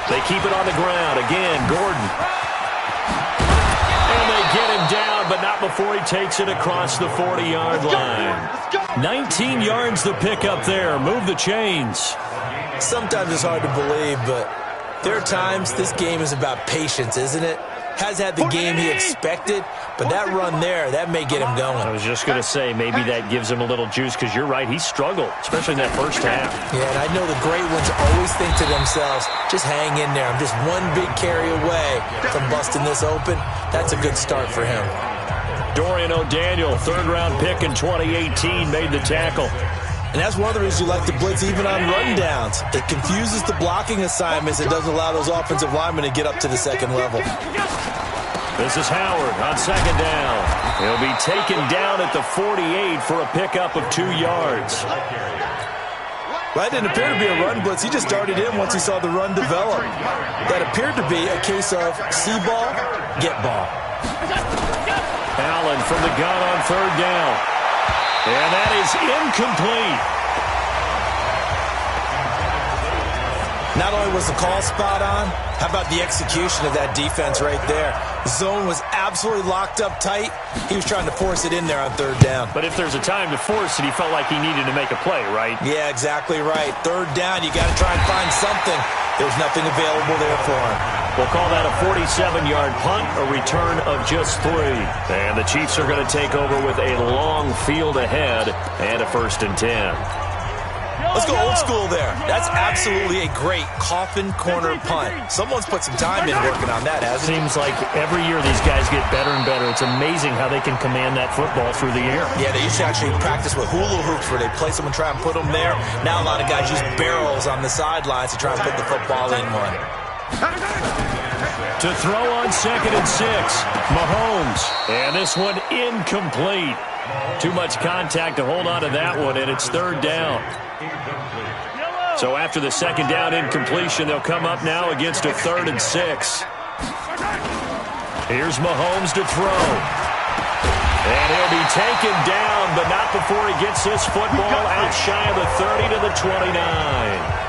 B: They keep it on the ground. Again, Gordon. And they get him down, but not before he takes it across the 40-yard line. 19 yards the pickup there. Move the chains.
C: Sometimes it's hard to believe, but there are times this game is about patience, isn't it? Has had the game he expected, but that run there, that may get him going.
B: I was just going to say, maybe that gives him a little juice, because you're right, he struggled, especially in that first half.
C: Yeah, and I know the great ones always think to themselves, just hang in there. I'm just one big carry away from busting this open. That's a good start for him.
B: Dorian O'Daniel, 3rd-round pick in 2018, made the tackle.
C: And that's one of the reasons you like to blitz even on rundowns. It confuses the blocking assignments. It doesn't allow those offensive linemen to get up to the second level.
B: This is Howard on 2nd down. He'll be taken down at the 48 for a pickup of 2 yards.
C: Well, that didn't appear to be a run blitz. He just darted in once he saw the run develop. That appeared to be a case of see ball, get ball.
B: Allen from the gun on 3rd down. And that is incomplete.
C: Not only was the call spot on, how about the execution of that defense right there? Zone was absolutely locked up tight. He was trying to force it in there on 3rd down.
B: But if there's a time to force it, he felt like he needed to make a play, right?
C: Yeah, exactly right. 3rd down, you got to try and find something. There's nothing available there for him.
B: We'll call that a 47-yard punt, a return of just 3. And the Chiefs are going to take over with a long field ahead and a 1st and 10.
C: Let's go old school there. That's absolutely a great coffin corner punt. Someone's put some time in working on that, hasn't it?
B: Seems like every year these guys get better and better. It's amazing how they can command that football through the air.
C: Yeah, they used to actually practice with hula hoops where they place them and try and put them there. Now a lot of guys use barrels on the sidelines to try and put the football in one.
B: To throw on 2nd and 6, Mahomes. And this one incomplete. Too much contact to hold on to that one, and it's 3rd down. So after the 2nd down incompletion, they'll come up now against a 3rd and 6. Here's Mahomes to throw. And he'll be taken down, but not before he gets this football out shy of the 30 to the 29.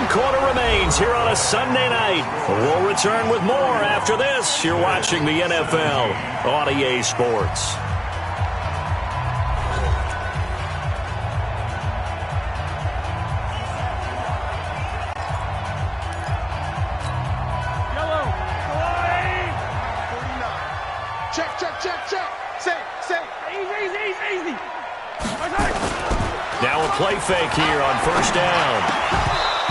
B: quarter remains here on a Sunday night. We'll return with more after this. You're watching the NFL on EA Sports. Now a play fake here on first down.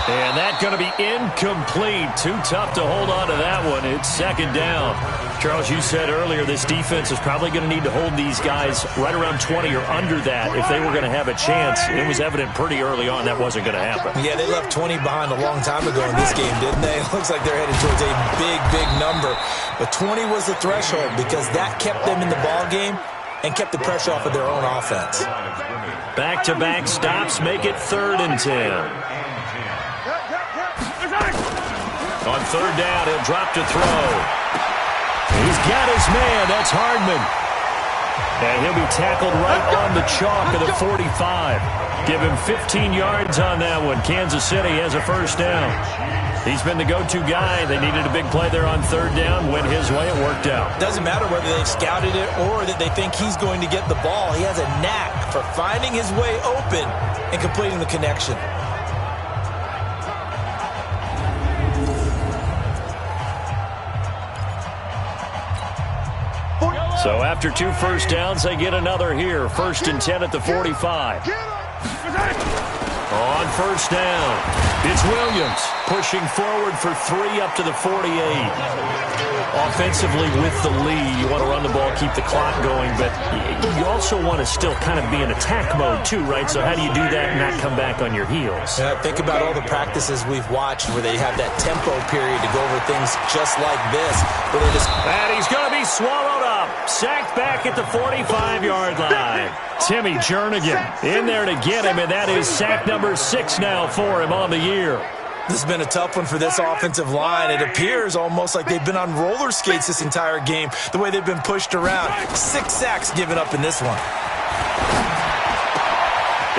B: And that's going to be incomplete. Too tough to hold on to that one. It's second down. Charles, you said earlier this defense is probably going to need to hold these guys right around 20 or under that if they were going to have a chance. It was evident pretty early on that wasn't going to happen.
C: Yeah, they left 20 behind a long time ago in this game, didn't they? It looks like they're headed towards a big, big number. But 20 was the threshold because that kept them in the ball game and kept the pressure off of their own offense.
B: Back-to-back stops make it 3rd and 10. On 3rd down, he'll drop to throw. He's got his man. That's Hardman. And he'll be tackled right on the chalk of the 45. Give him 15 yards on that one. Kansas City has a first down. He's been the go-to guy. They needed a big play there on 3rd down. Went his way. It worked out.
C: Doesn't matter whether they've scouted it or that they think he's going to get the ball. He has a knack for finding his way open and completing the connection.
B: So after 2 first downs, they get another here. 1st and 10 at the 45. On 1st down, it's Williams pushing forward for 3 up to the 48. Offensively with the lead, you want to run the ball, keep the clock going, but you also want to still kind of be in attack mode too, right? So how do you do that and not come back on your heels?
C: Yeah, think about all the practices we've watched where they have that tempo period to go over things just like this. Where they just...
B: And he's going to be swallowed up. Sacked back at the 45-yard line. Timmy Jernigan in there to get him, and that is sack number 6 now for him on the year.
C: This has been a tough one for this offensive line. It appears almost like they've been on roller skates this entire game, the way they've been pushed around. 6 sacks given up in this one.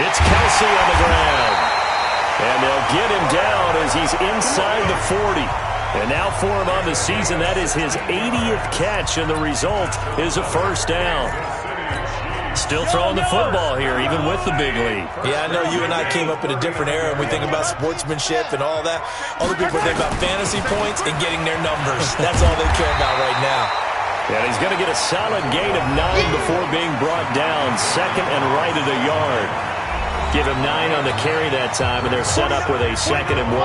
B: It's Kelsey on the ground. And they'll get him down as he's inside the 40. And now for him on the season, that is his 80th catch, and the result is a first down. Still throwing the football here, even with the big lead.
C: Yeah, I know you and I came up in a different era, and we think about sportsmanship and all that. Other people think about fantasy points and getting their numbers. That's all they care about right now.
B: And he's going to get a solid gain of 9 before being brought down. 2nd and right at a yard. Give him 9 on the carry that time, and they're set up with a 2nd and 1.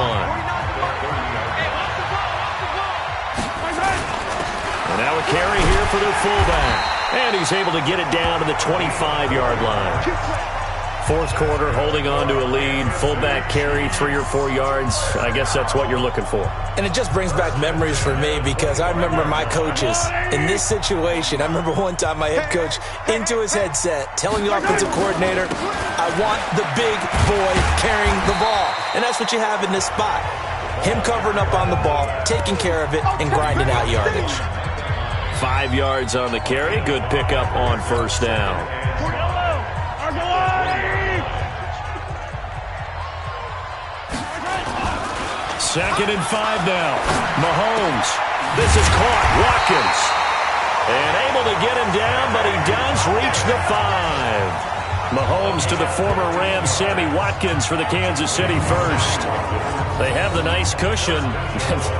B: And now a carry here for their fullback. And he's able to get it down to the 25-yard line. 4th quarter, holding on to a lead. Fullback carry, 3 or 4 yards. I guess that's what you're looking for.
C: And it just brings back memories for me because I remember my coaches in this situation. I remember one time my head coach into his headset telling the offensive coordinator, I want the big boy carrying the ball. And that's what you have in this spot. Him covering up on the ball, taking care of it, and grinding out yardage.
B: 5 yards on the carry. Good pickup on first down. 2nd and 5 now. Mahomes. This is caught. Watkins. And able to get him down, but he does reach the 5. Mahomes to the former Rams, Sammy Watkins for the Kansas City first. They have the nice cushion.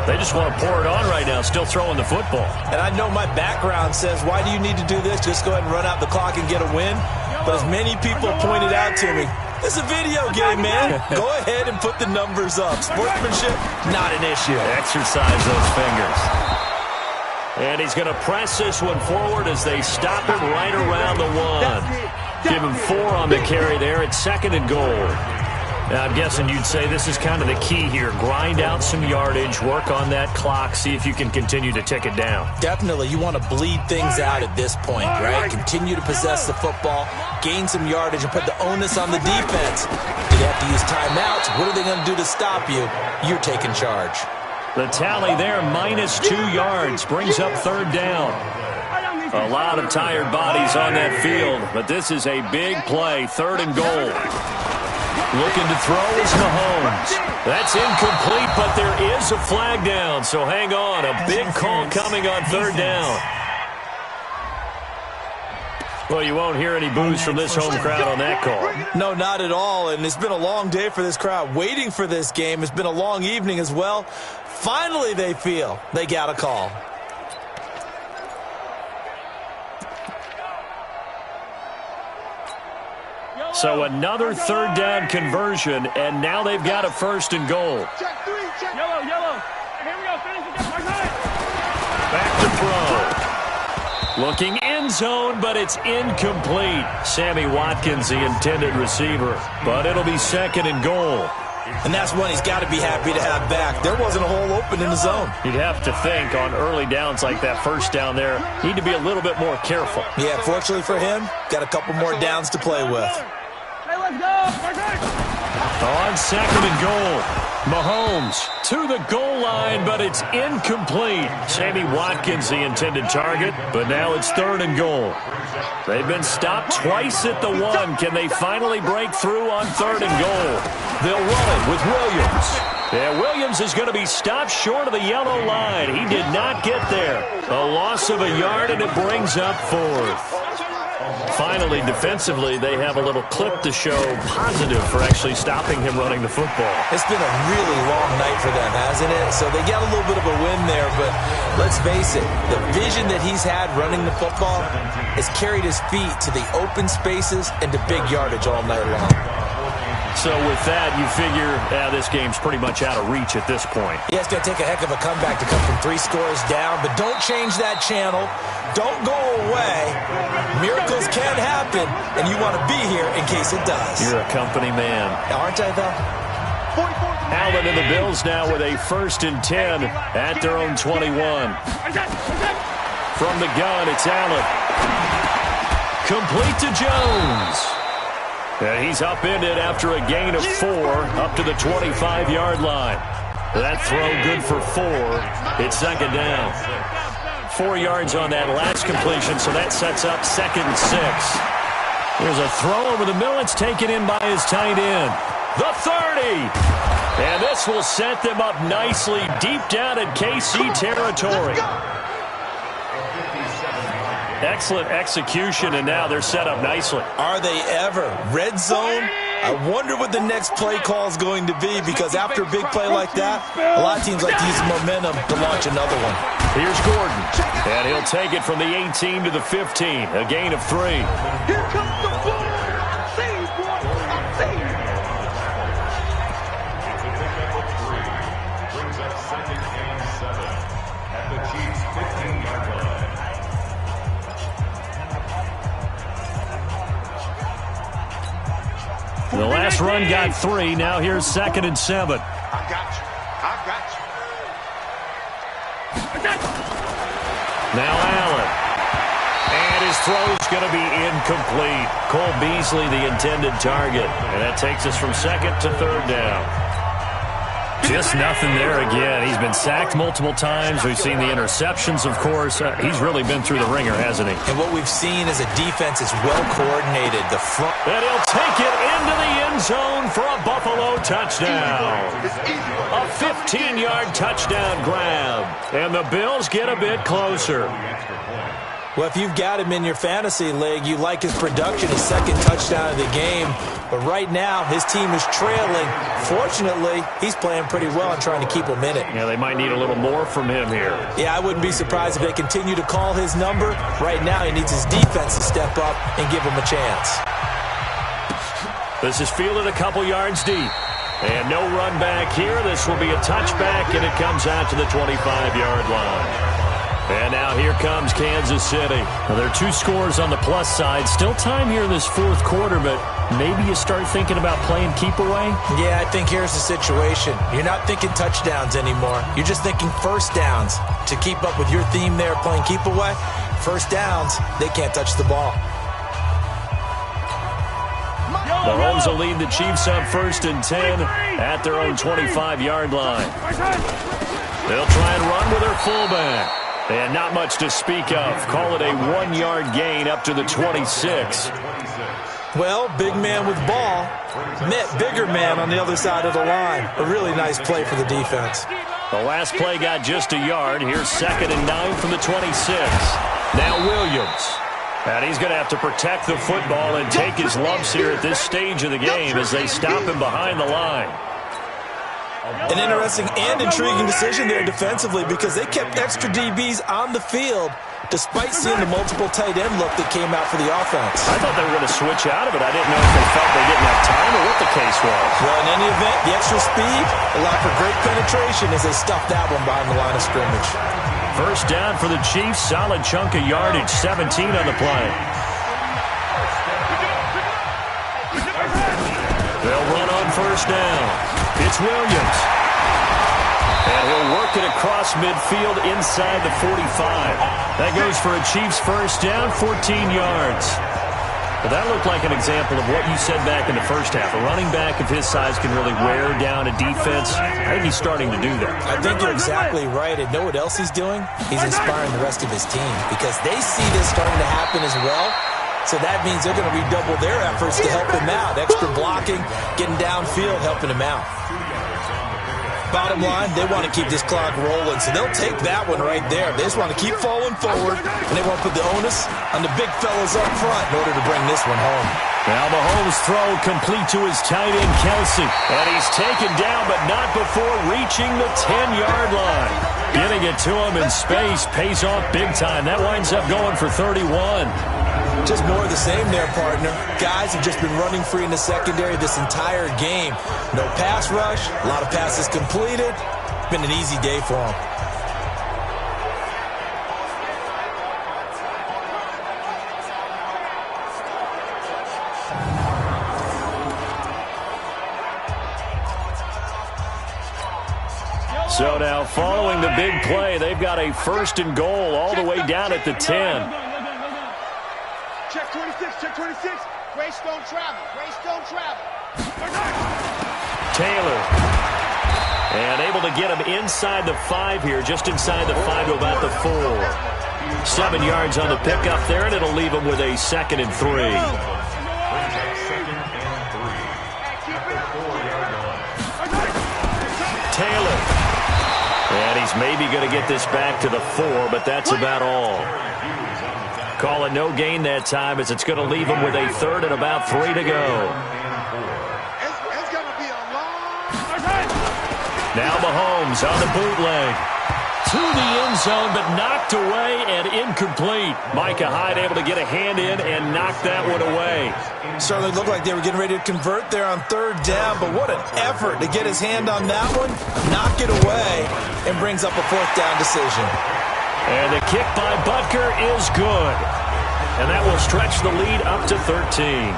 B: They just want to pour it on right now, still throwing the football.
C: And I know my background says, why do you need to do this? Just go ahead and run out the clock and get a win. But as many people pointed out to me, it's a video game, man. Go ahead and put the numbers up. Sportsmanship, not an issue.
B: Exercise those fingers. And he's going to press this one forward as they stop him right around the 1. Give him 4 on the carry there. It's 2nd and goal. Now, I'm guessing you'd say this is kind of the key here. Grind out some yardage, work on that clock, see if you can continue to tick it down.
C: Definitely. You want to bleed things out at this point, right? Continue to possess the football, gain some yardage, and put the onus on the defense. Do they have to use timeouts? What are they going to do to stop you? You're taking charge.
B: The tally there, -2 yards, brings up 3rd down. A lot of tired bodies on that field, but this is a big play, 3rd and goal. Looking to throw is Mahomes. That's incomplete, but there is a flag down, so hang on. A big call coming on third down. Well, you won't hear any boos from this home crowd on that call.
C: No, not at all, and it's been a long day for this crowd waiting for this game. It's been a long evening as well. Finally, they feel they got a call.
B: So another third down conversion, and now they've got a first and goal.
D: Yellow. Here we go. Finish it.
B: Back to throw. Looking end zone, but it's incomplete. Sammy Watkins, the intended receiver. But it'll be second and goal.
C: And that's one he's got to be happy to have back. There wasn't a hole open in the zone.
B: You'd have to think on early downs like that first down there, need to be a little bit more careful.
C: Yeah, fortunately for him, got a couple more downs to play with.
D: Hey, let's go.
B: On second and goal, Mahomes to the goal line, but it's incomplete. Sammy Watkins, the intended target, but now it's third and goal. They've been stopped twice at the one. Can they finally break through on third and goal? They'll run it with Williams. Yeah, Williams is going to be stopped short of the yellow line. He did not get there. A loss of a yard, and it brings up fourth. Finally, defensively, they have a little clip to show positive for actually stopping him running the football.
C: It's been a really long night for them, hasn't it? So they got a little bit of a win there, but let's face it, the vision that he's had running the football has carried his feet to the open spaces and to big yardage all night long.
B: So with that, you figure this game's pretty much out of reach at this point.
C: Yeah, it's going to take a heck of a comeback to come from 3 scores down, but don't change that channel. Don't go away. Miracles can happen, and you want to be here in case it does.
B: You're a company man.
C: Aren't I, though?
B: Allen and the Bills now with a 1st and 10 at their own 21. From the gun, it's Allen. Complete to Jones. And he's upended after a gain of 4 up to the 25-yard line. That throw good for 4. It's second down. 4 yards on that last completion, so that sets up 2nd and 6. There's a throw over the middle. It's taken in by his tight end. The 30. And this will set them up nicely deep down in KC territory. Excellent execution, and now they're set up nicely.
C: Are they ever? Red zone? I wonder what the next play call is going to be, because after a big play like that, a lot of teams like to use momentum to launch another one.
B: Here's Gordon, and he'll take it from the 18 to the 15, a gain of 3.
D: Here comes the ball. Save, boy. Save.
E: Brings up 2nd and 7 at the Chiefs' 15-yard line.
B: The last run got 3. Now here's 2nd and 7.
D: I got you.
B: Now Allen. And his throw's going to be incomplete. Cole Beasley, the intended target. And that takes us from 2nd to 3rd down. Just nothing there again. He's been sacked multiple times. We've seen the interceptions, of course. He's really been through the ringer, hasn't he?
C: And what we've seen is a defense that's well coordinated. The front.
B: And he'll take it into the end zone for a Buffalo touchdown. A 15-yard touchdown grab. And the Bills get a bit closer.
C: Well, if you've got him in your fantasy league, you like his production, his 2nd touchdown of the game. But right now, his team is trailing. Fortunately, he's playing pretty well and trying to keep him in it.
B: Yeah, they might need a little more from him here.
C: Yeah, I wouldn't be surprised if they continue to call his number. Right now, he needs his defense to step up and give him a chance.
B: This is fielded a couple yards deep. And no run back here. This will be a touchback, and it comes out to the 25-yard line. And now here comes Kansas City. Well, there are 2 scores on the plus side. Still time here in this 4th quarter, but maybe you start thinking about playing keep away?
C: Yeah, I think here's the situation. You're not thinking touchdowns anymore. You're just thinking first downs. To keep up with your theme there, playing keep away, first downs, they can't touch the ball.
B: Mahomes will lead the Chiefs up 1st and 10 at their own 25-yard line. They'll try and run with their fullback. And not much to speak of. Call it a 1-yard gain up to the 26.
C: Well, big man with ball met bigger man on the other side of the line. A really nice play for the defense.
B: The last play got just a yard. Here's 2nd and 9 from the 26. Now Williams. And he's going to have to protect the football and take his lumps here at this stage of the game as they stop him behind the line.
C: An interesting and intriguing decision there defensively because they kept extra DBs on the field despite seeing the multiple tight end look that came out for the offense.
B: I thought they were going to switch out of it. I didn't know if they felt they didn't have time or what the case was.
C: Well, in any event, the extra speed allowed for great penetration as they stuffed that one behind the line of scrimmage.
B: First down for the Chiefs. Solid chunk of yardage. 17 on the play. They'll run on first down. It's Williams. And he'll work it across midfield inside the 45. That goes for a Chiefs first down, 14 yards. But that looked like an example of what you said back in the first half. A running back of his size can really wear down a defense. I think he's starting to do that.
C: I think you're exactly right. And know what else he's doing? He's inspiring the rest of his team because they see this starting to happen as well. So that means they're going to redouble their efforts to help him out. Extra blocking, getting downfield, helping him out. Bottom line, they want to keep this clock rolling, so they'll take that one right there. They just want to keep falling forward, and they want to put the onus on the big fellas up front in order to bring this one home.
B: Now Mahomes' throw complete to his tight end, Kelsey. And he's taken down, but not before reaching the 10-yard line. Getting it to him in space pays off big time. That winds up going for 31.
C: Just more of the same there, partner. Guys have just been running free in the secondary this entire game. No pass rush, a lot of passes completed. It's been an easy day for them.
B: So now following the big play, they've got a 1st and goal all the way down at the 10.
D: Check 26, check 26. Grace don't travel, Grace don't travel.
B: Taylor. And able to get him inside the 5 here, just inside the 5 to about the 4. 7 yards on the pickup there, and it'll leave him with a 2nd and 3. Taylor. And he's maybe going to get this back to the 4, but that's about all. Call it no gain that time as it's going to leave him with a 3rd and about 3 to go.
D: It's going to be a long...
B: Now Mahomes on the bootleg. To the end zone, but knocked away and incomplete. Micah Hyde able to get a hand in and knock that one away.
C: Certainly looked like they were getting ready to convert there on 3rd down, but what an effort to get his hand on that one, knock it away, and brings up a 4th down decision.
B: And the kick by Butker is good. And that will stretch the lead up to 13.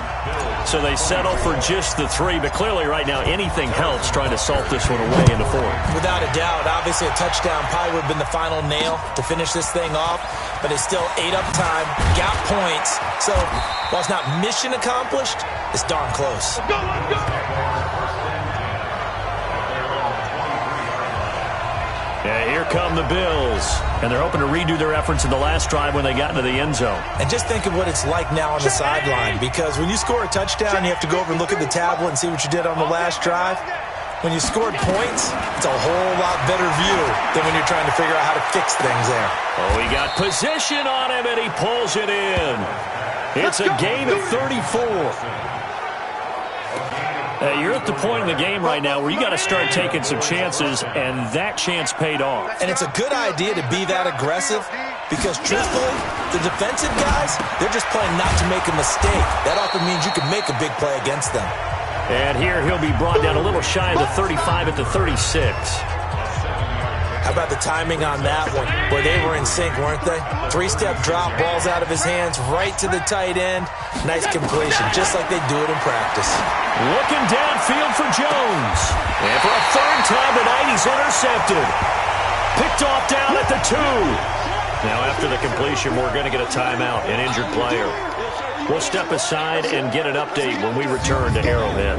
B: So they settle for just the 3, but clearly right now anything helps trying to salt this one away in the 4th.
C: Without a doubt, obviously a touchdown probably would have been the final nail to finish this thing off, but it's still 8 up time, got points. So while it's not mission accomplished, it's darn close.
D: Let's go!
B: Yeah, here come the Bills. And they're hoping to redo their efforts in the last drive when they got into the end zone.
C: And just think of what it's like now on the sideline, because when you score a touchdown, you have to go over and look at the tablet and see what you did on the last drive. When you scored points, it's a whole lot better view than when you're trying to figure out how to fix things there.
B: Oh, he got position on him, and he pulls it in. It's a gain of 34. You're at the point in the game right now where you got to start taking some chances, and that chance paid off.
C: And it's a good idea to be that aggressive because, truthfully, the defensive guys, they're just playing not to make a mistake. That often means you can make a big play against them.
B: And here he'll be brought down a little shy of the 35 at the 36.
C: How about the timing on that one, where they were in sync, weren't they? 3-step drop, balls out of his hands, right to the tight end. Nice completion, just like they do it in practice.
B: Looking downfield for Jones. And for a 3rd time tonight, he's intercepted. Picked off down at the 2. Now after the completion, we're going to get a timeout, an injured player. We'll step aside and get an update when we return to Arrowhead.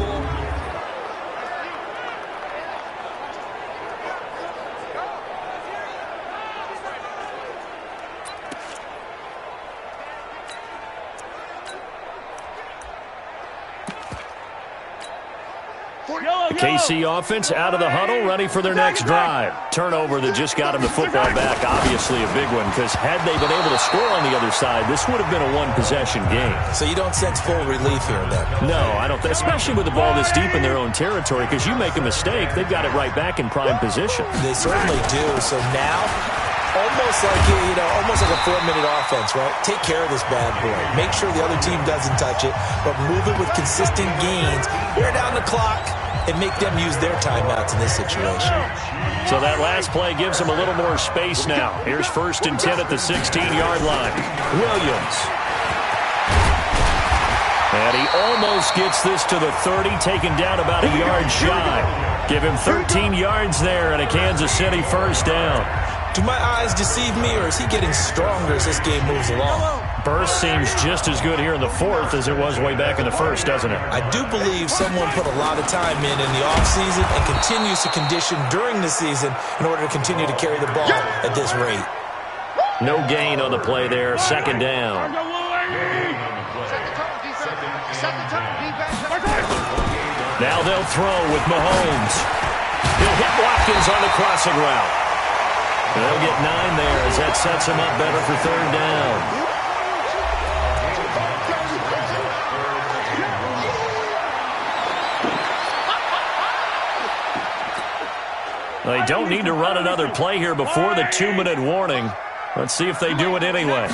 B: The KC offense out of the huddle, ready for their next drive. Turnover that just got them the football back, obviously a big one, because had they been able to score on the other side, this would have been a one-possession game.
C: So you don't sense full relief here then?
B: No, I don't, especially with the ball this deep in their own territory, because you make a mistake, they've got it right back in prime position.
C: They certainly do. So now, almost like a 4-minute offense, right? Take care of this bad boy. Make sure the other team doesn't touch it, but move it with consistent gains. Wear down the clock and make them use their timeouts in this situation.
B: So that last play gives them a little more space now. Here's 1st and 10 at the 16-yard line. Williams. And he almost gets this to the 30, taken down about a yard shy. Give him 13 yards there and a Kansas City 1st down.
C: Do my eyes deceive me, or is he getting stronger as this game moves along?
B: Burst seems just as good here in the 4th as it was way back in the 1st, doesn't it?
C: I do believe someone put a lot of time in the offseason and continues to condition during the season in order to continue to carry the ball at this rate.
B: No gain on the play there. 2nd down. Now they'll throw with Mahomes. He'll hit Watkins on the crossing route. They'll get 9 there as that sets him up better for 3rd down. They don't need to run another play here before the 2-minute warning. Let's see if they do it anyway.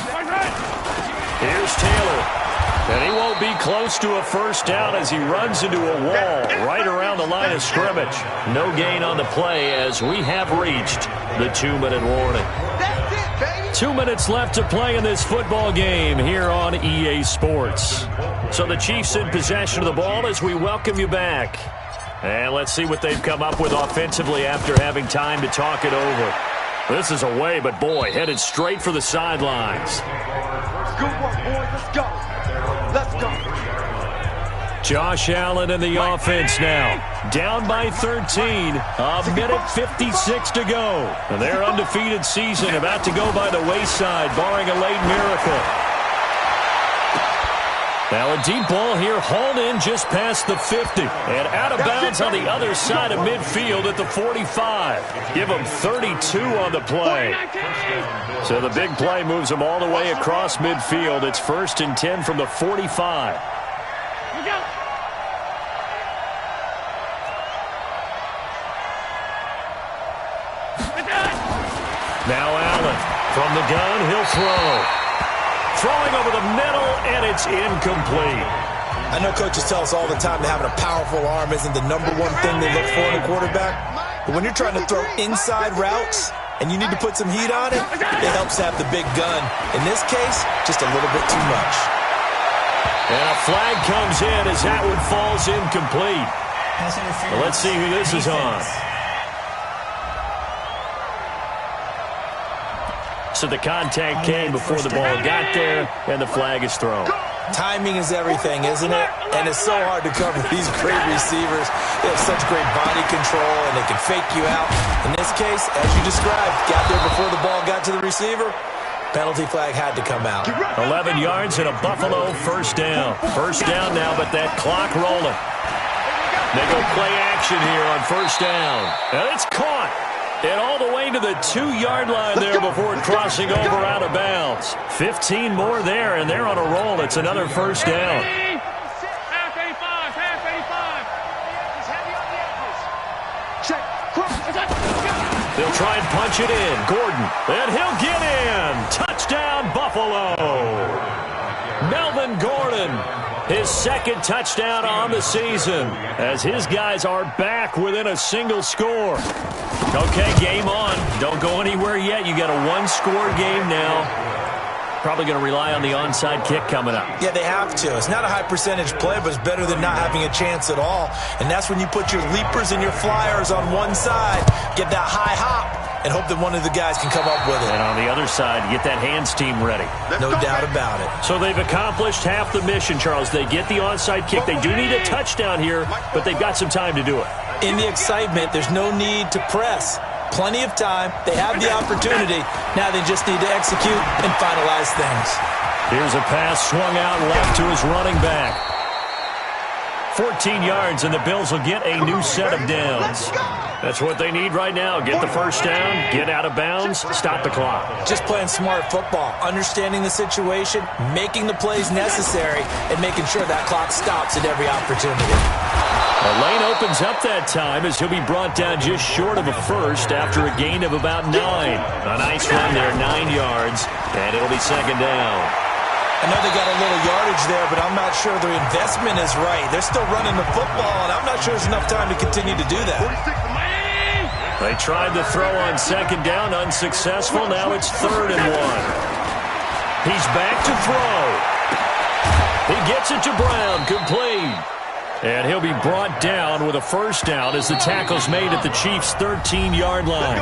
B: Here's Taylor. And he won't be close to a 1st down as he runs into a wall right around the line of scrimmage. No gain on the play as we have reached the 2-minute warning. 2 minutes left to play in this football game here on EA Sports. So the Chiefs in possession of the ball as we welcome you back. And let's see what they've come up with offensively after having time to talk it over. This is away, but boy, headed straight for the sidelines.
D: Good work, boys. Let's go. Let's go.
B: Josh Allen in the offense now. Down by 13. A minute 56 to go. And their undefeated season about to go by the wayside, barring a late miracle. Now a deep ball here, hauled in just past the 50. And out of bounds on the other side of midfield at the 45. Give them 32 on the play. So the big play moves them all the way across midfield. It's 1st and 10 from the 45. Now Allen from the gun, he'll throw. Throwing over the middle, and it's incomplete.
C: I know coaches tell us all the time that having a powerful arm isn't the #1 thing they look for in a quarterback. But when you're trying to throw inside routes and you need to put some heat on it, it helps have the big gun. In this case, just a little bit too much.
B: And a flag comes in as that one falls incomplete. Well, let's see who this is on. So the contact came before the ball got there, and the flag is thrown.
C: Timing is everything, isn't it? And it's so hard to cover these great receivers. They have such great body control, and they can fake you out. In this case, as you described, got there before the ball got to the receiver. Penalty flag had to come out.
B: 11 yards and a Buffalo 1st down. 1st down now, but that clock rolling. They go play action here on 1st down. And it's caught. And all the way to the 2-yard line there before crossing over out of bounds. 15 more there, and they're on a roll. It's another 1st down.
D: Half 85, half 85. He's heavy on the edges. Check. Cross.
B: They'll try and punch it in. Gordon. And he'll get in. Touchdown, Buffalo. Melvin Gordon. His 2nd touchdown on the season as his guys are back within a single score. Okay, game on. Don't go anywhere yet. You got a 1-score game now. Probably going to rely on the onside kick coming up.
C: Yeah, they have to. It's not a high percentage play, but it's better than not having a chance at all. And that's when you put your leapers and your flyers on one side, get that high hop, and hope that one of the guys can come up with it.
B: And on the other side, get that hands team ready.
C: No doubt about it.
B: So they've accomplished half the mission, Charles. They get the onside kick. They do need a touchdown here, but they've got some time to do it.
C: In the excitement, there's no need to press. Plenty of time. They have the opportunity. Now they just need to execute and finalize things.
B: Here's a pass swung out left to his running back. 14 yards, and the Bills will get a new set of downs. That's what they need right now. Get the first down, get out of bounds, stop the clock.
C: Just playing smart football, understanding the situation, making the plays necessary, and making sure that clock stops at every opportunity.
B: The lane opens up that time as he'll be brought down just short of a first after a gain of about 9. A nice run there, 9 yards, and it'll be second down.
C: I know they got a little yardage there, but I'm not sure their investment is right. They're still running the football, and I'm not sure there's enough time to continue to do that.
B: They tried to throw on second down, unsuccessful. Now it's 3rd and 1. He's back to throw. He gets it to Brown, complete. And he'll be brought down with a first down as the tackle's made at the Chiefs' 13-yard line.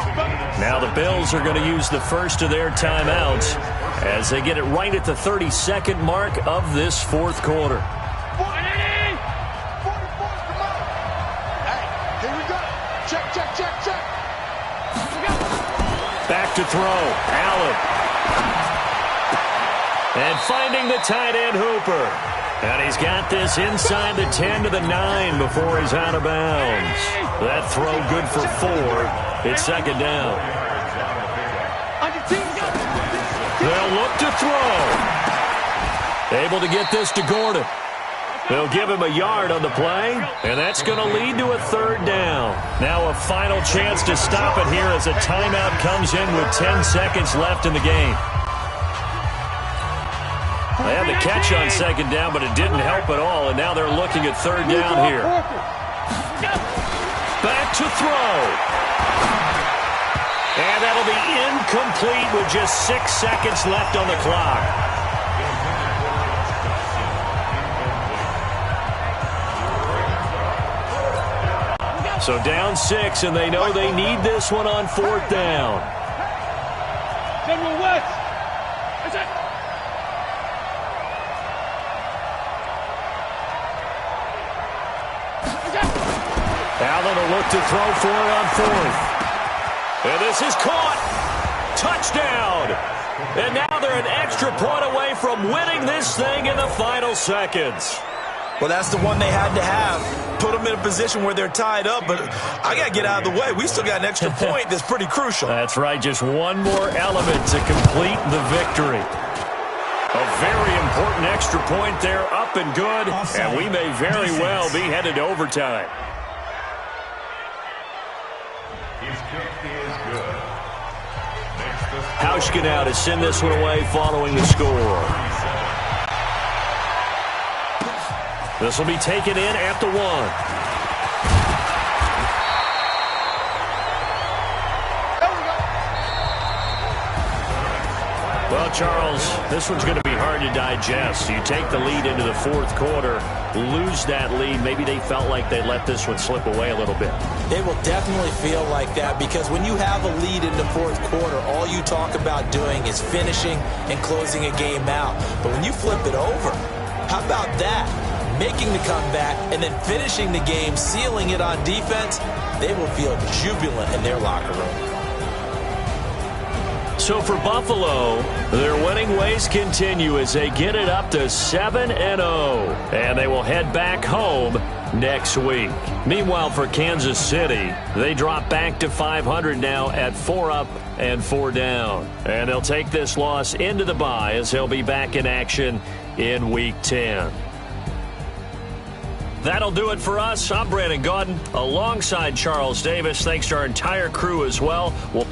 B: Now the Bills are going to use the first of their timeouts as they get it right at the 32nd mark of this fourth quarter. Back to throw. Allen. And finding the tight end Hooper. And he's got this inside the 10 to the 9 before he's out of bounds. That throw good for 4. It's second down. They'll look to throw. Able to get this to Gordon. They'll give him a yard on the play, and that's going to lead to a 3rd down. Now a final chance to stop it here as a timeout comes in with 10 seconds left in the game. They had the catch on second down, but it didn't help at all, and now they're looking at 3rd down here. Back to throw. And that'll be incomplete with just 6 seconds left on the clock. So down 6, and they know they need this one on 4th down. Allen will look to throw for it on 4th. And this is caught. Touchdown. And now they're an extra point away from winning this thing in the final seconds.
C: Well, that's the one they had to have. Put them in a position where they're tied up, but I got to get out of the way. We still got an extra point that's pretty crucial.
B: That's right. Just one more element to complete the victory. A very important extra point there, up and good, and we may very well be headed to overtime. Hauschka now to send this one away following the score. This will be taken in at the 1. Well, Charles, this one's going to be hard to digest. You take the lead into the fourth quarter, lose that lead. Maybe they felt like they let this one slip away a little bit.
C: They will definitely feel like that because when you have a lead in the fourth quarter, all you talk about doing is finishing and closing a game out. But when you flip it over, how about that? Making the comeback and then finishing the game, sealing it on defense, they will feel jubilant in their locker room.
B: So for Buffalo, their winning ways continue as they get it up to 7-0. And they will head back home next week. Meanwhile, for Kansas City, they drop back to 500 now at 4 up and 4 down. And they'll take this loss into the bye as they'll be back in action in Week 10. That'll do it for us. I'm Brandon Gaudin alongside Charles Davis. Thanks to our entire crew as well. We'll